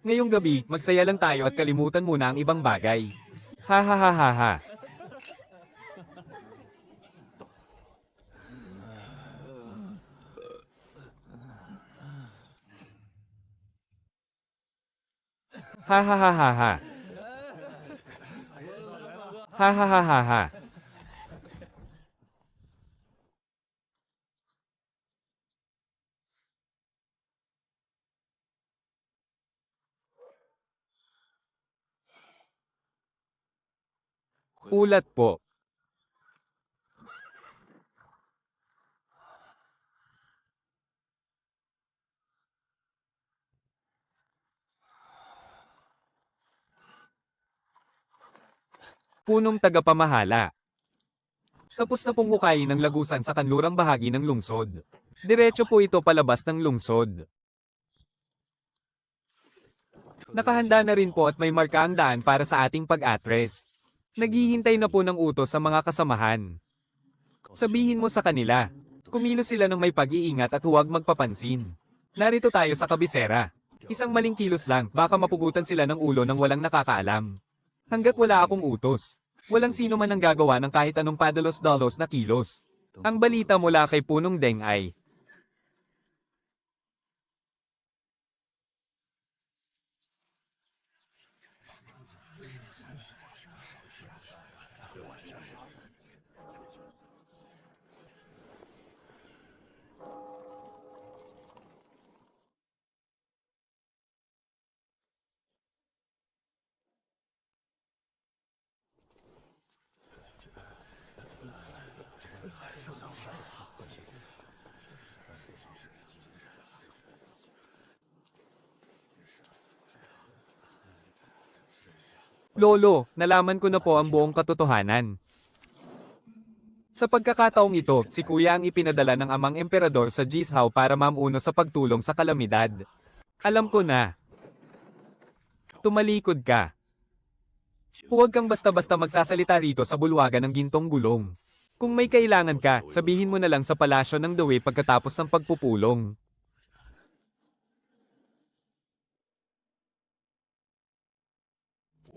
Ngayong gabi, magsaya lang tayo at kalimutan muna ang ibang bagay. Ha ha ha ha ha. Ha ha ha ha ha. Ha ha ha ha ha. Ulat po. Punong tagapamahala. Tapos na pong hukayin ng lagusan sa kanlurang bahagi ng lungsod. Diretso po ito palabas ng lungsod. Nakahanda na rin po at may marka ang daan para sa ating pag-atres. Naghihintay na po ng utos sa mga kasamahan. Sabihin mo sa kanila, kumilos sila ng may pag-iingat at huwag magpapansin. Narito tayo sa kabisera. Isang maling kilos lang, baka mapugutan sila ng ulo ng walang nakakaalam. Hanggat wala akong utos, walang sino man ang gagawa ng kahit anong padalos-dalos na kilos. Ang balita mula kay Punong Deng ay, Lolo, nalaman ko na po ang buong katotohanan. Sa pagkakataong ito, si Kuya ang ipinadala ng amang emperador sa Jishao para mamuno sa pagtulong sa kalamidad. Alam ko na. Tumalikod ka. Huwag kang basta-basta magsasalita rito sa bulwagan ng gintong gulong. Kung may kailangan ka, sabihin mo na lang sa palasyo ng Dewe pagkatapos ng pagpupulong.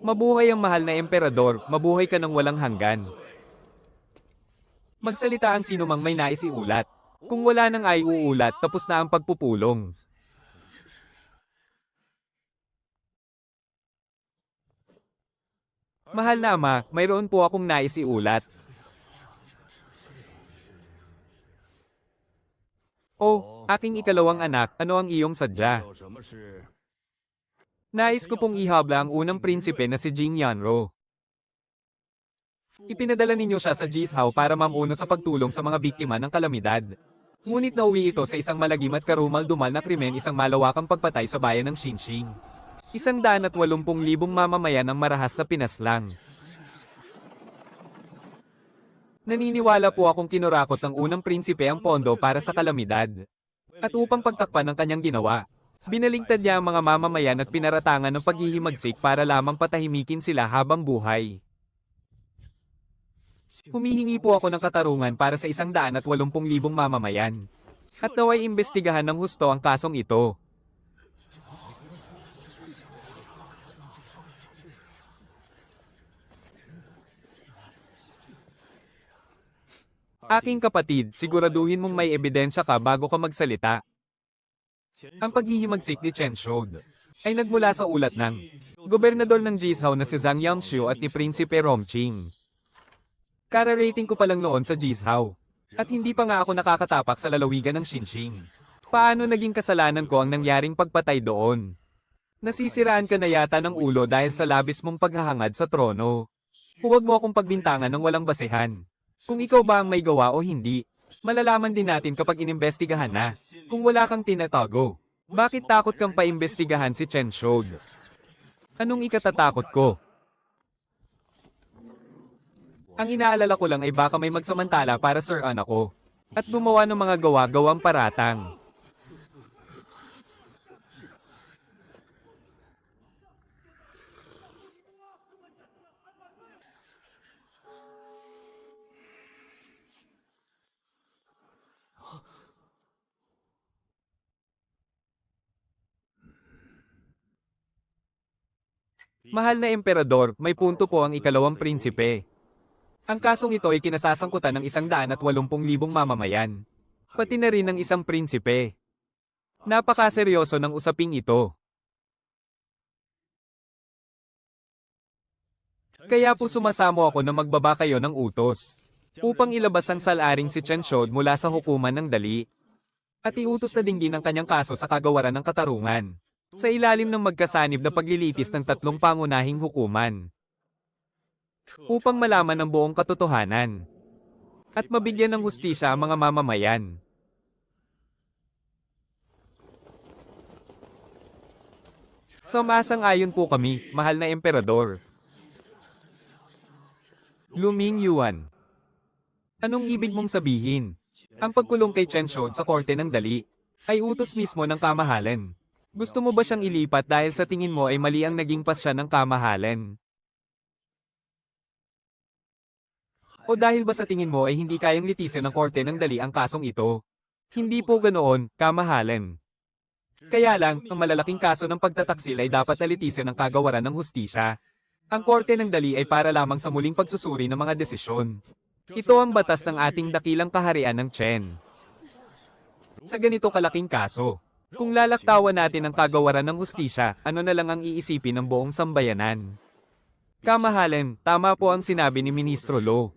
Mabuhay ang mahal na emperador, mabuhay ka ng walang hanggan. Magsalita ang sino mang may nais iulat. Kung wala nang ay uulat, tapos na ang pagpupulong. Mahal na ama, mayroon po akong nais iulat. Oh, aking ikalawang anak, ano ang iyong sadya? Nais ko pong ihabla ang unang prinsipe na si Jing Yanro. Ipinadala ninyo siya sa Jishao para mamuno sa pagtulong sa mga biktima ng kalamidad. Ngunit nauwi ito sa isang malagim at karumal-dumal na krimen, isang malawakang pagpatay sa bayan ng Xinxing. 180,000 mamamayan ang marahas na pinaslang. Naniniwala po akong kinurakot ng unang prinsipe ang pondo para sa kalamidad. At upang pagtakpan ng kanyang ginawa, binaligtad niya ang mga mamamayan at pinaratangan ng paghihimagsik para lamang patahimikin sila habang buhay. Humihingi po ako ng katarungan para sa 180,000 mamamayan. At naway imbestigahan ng husto ang kasong ito. Aking kapatid, siguraduhin mong may ebidensya ka bago ka magsalita. Ang paghihimagsik ni Chen Shode ay nagmula sa ulat ng gobernador ng Jishao na si Zhang Yangshu at ni Prinsipe Romching. Kararating ko pa lang noon sa Jishao. At hindi pa nga ako nakakatapak sa lalawigan ng Xinxing. Paano naging kasalanan ko ang nangyaring pagpatay doon? Nasisiraan ka na yata ng ulo dahil sa labis mong paghahangad sa trono. Huwag mo akong pagbintangan ng walang basehan. Kung ikaw ba ang may gawa o hindi, malalaman din natin kapag inimbestigahan na. Kung wala kang tinatago, bakit takot kang paimbestigahan si Chen Shode? Anong ikatatakot ko? Ang inaalala ko lang ay baka may magsamantala para Sir-an ako. At gumawa ng mga gawa-gawang paratang. Mahal na emperador, may punto po ang ikalawang prinsipe. Ang kasong ito ay kinasasangkutan ng 180,000 mamamayan. Pati na rin ng isang prinsipe. Napakaseryoso ng usaping ito. Kaya po sumasamo ako na magbaba kayo ng utos. Upang ilabas ang salaring si Chen Shode mula sa hukuman ng dali. At iutos na dinggin ang kanyang kaso sa kagawaran ng katarungan. Sa ilalim ng magkasanib na paglilitis ng 3 pangunahing hukuman. Upang malaman ang buong katotohanan. At mabigyan ng hustisya ang mga mamamayan. Sumasang-ayon po kami, mahal na emperador. Lu Mingyuan. Anong ibig mong sabihin? Ang pagkulong kay Chen Shode sa korte ng dali ay utos mismo ng kamahalan. Gusto mo ba siyang ilipat dahil sa tingin mo ay mali ang naging pasya ng kamahalan? O dahil ba sa tingin mo ay hindi kayang litisin ng korte ng dali ang kasong ito? Hindi po ganoon, kamahalan. Kaya lang, ang malalaking kaso ng pagtataksil ay dapat na litisin ng kagawaran ng hustisya. Ang korte ng dali ay para lamang sa muling pagsusuri ng mga desisyon. Ito ang batas ng ating dakilang kaharian ng Chen. Sa ganito kalaking kaso, kung lalaktawan natin ang kagawaran ng hustisya, ano na lang ang iisipin ng buong sambayanan? Kamahalan, tama po ang sinabi ni Ministro Lo.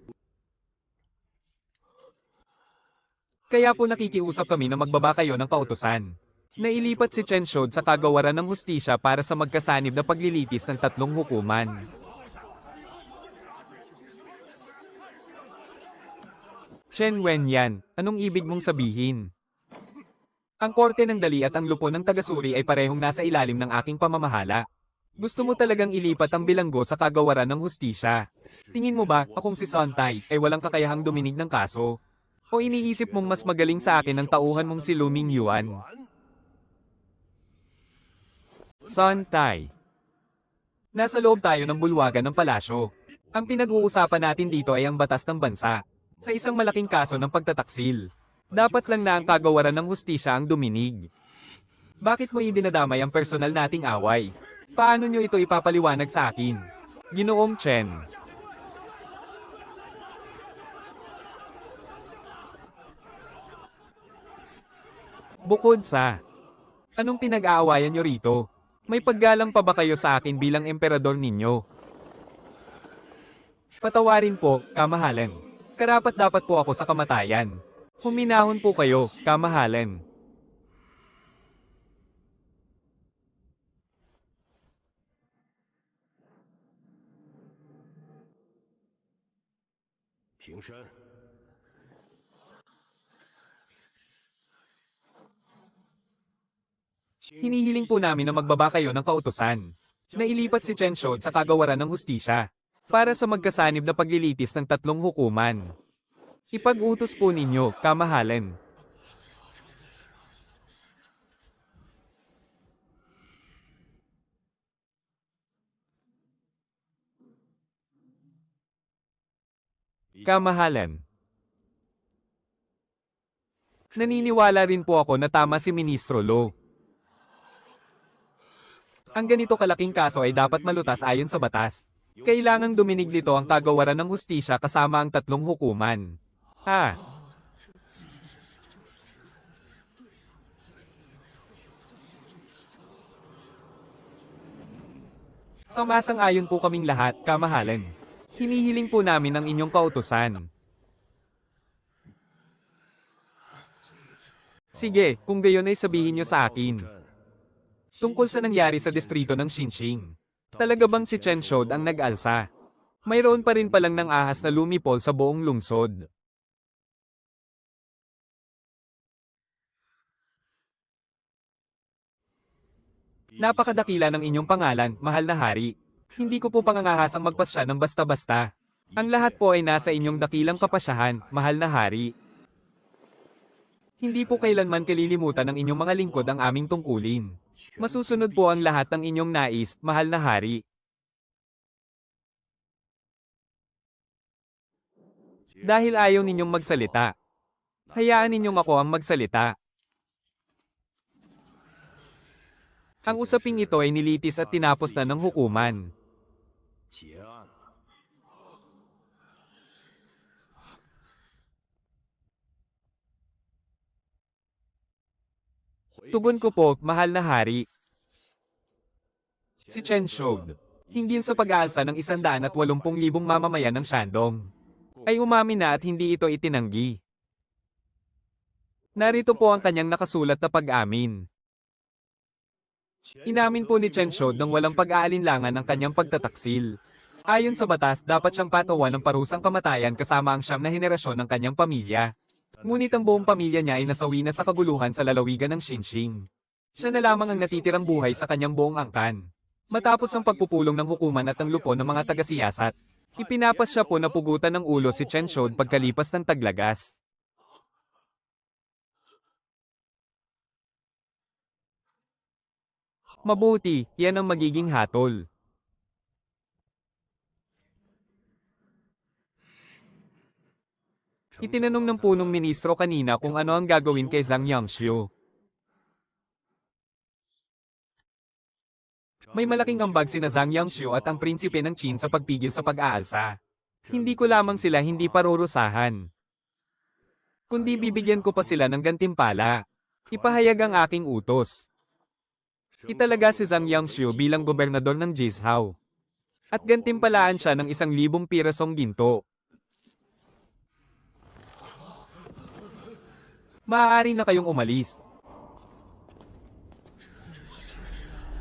Kaya po nakikiusap kami na magbaba kayo ng kautusan. Nailipat si Chen Shode sa kagawaran ng hustisya para sa magkasanib na paglilitis ng 3 hukuman. Chen Wenyan, anong ibig mong sabihin? Ang korte ng dali at ang lupo ng tagasuri ay parehong nasa ilalim ng aking pamamahala. Gusto mo talagang ilipat ang bilanggo sa kagawaran ng hustisya. Tingin mo ba, akong si Sontai, ay walang kakayahang duminig ng kaso? O iniisip mong mas magaling sa akin ang tauhan mong si Lu Mingyuan? Sontai. Nasa loob tayo ng bulwagan ng palasyo. Ang pinag-uusapan natin dito ay ang batas ng bansa. Sa isang malaking kaso ng pagtataksil. Dapat lang na ang kagawaran ng hustisya ang duminig. Bakit mo idinadamay ang personal nating away? Paano nyo ito ipapaliwanag sa akin? Ginoong Chen. Bukod sa, anong pinag-aawayan nyo rito? May paggalang pa ba kayo sa akin bilang emperador ninyo? Patawarin po, kamahalan. Karapat-dapat po ako sa kamatayan. Huminahon po kayo, kamahalan. Hinihiling po namin na magbaba kayo ng kautusan. Nailipat si Chen Shode sa kagawaran ng hustisya para sa magkasanib na paglilitis ng 3 hukuman. Ipag-utos po ninyo, kamahalan. Kamahalan. Naniniwala rin po ako na tama si Ministro Lo. Ang ganito kalaking kaso ay dapat malutas ayon sa batas. Kailangang duminig nito ang kagawaran ng hustisya kasama ang 3 hukuman. Ha? Sumasang-ayon po kaming lahat, kamahalan. Hinihiling po namin ang inyong kautusan. Sige, kung gayon ay sabihin niyo sa akin. Tungkol sa nangyari sa distrito ng Xinxing. Talaga bang si Chen Shod ang nag-alsa? Mayroon pa rin palang ng ahas na lumipol sa buong lungsod. Napakadakila ng inyong pangalan, mahal na hari. Hindi ko po pangangahasang magpasya ng basta-basta. Ang lahat po ay nasa inyong dakilang kapasyahan, mahal na hari. Hindi po kailanman kalilimutan ng inyong mga lingkod ang aming tungkulin. Masusunod po ang lahat ng inyong nais, mahal na hari. Dahil ayaw ninyong magsalita. Hayaan ninyong ako ang magsalita. Ang usaping ito ay nilitis at tinapos na ng hukuman. Tugon ko po, mahal na hari. Si Chen Shod, hinggil sa pag-aalsa ng 180,000 mamamayan ng Shandong, ay umamin na at hindi ito itinanggi. Narito po ang kanyang nakasulat na pag-amin. Inamin po ni Chen Shod ng walang pag-aalinlangan ang kanyang pagtataksil. Ayon sa batas, dapat siyang patawan ng parusang kamatayan kasama ang 9 na henerasyon ng kanyang pamilya. Ngunit ang buong pamilya niya ay nasawi na sa kaguluhan sa lalawigan ng Xinxing. Siya na lamang ang natitirang buhay sa kanyang buong angkan. Matapos ang pagpupulong ng hukuman at ng lupon ng mga taga-siyasat, ipinapas siya po na pugutan ng ulo si Chen Shod pagkalipas ng taglagas. Mabuti, yan ang magiging hatol. Itinanong ng punong ministro kanina kung ano ang gagawin kay Zhang Yangxiu. May malaking ambag sina Zhang Yangxiu at ang prinsipe ng Qin sa pagpigil sa pag-aalsa. Hindi ko lamang sila hindi parurusahan, kundi bibigyan ko pa sila ng gantimpala. Ipahayag ang aking utos. Italaga si Zhang Yangxiu bilang gobernador ng Jizhao. At gantimpalaan siya ng 1,000 pirasong ginto. Maaari na kayong umalis.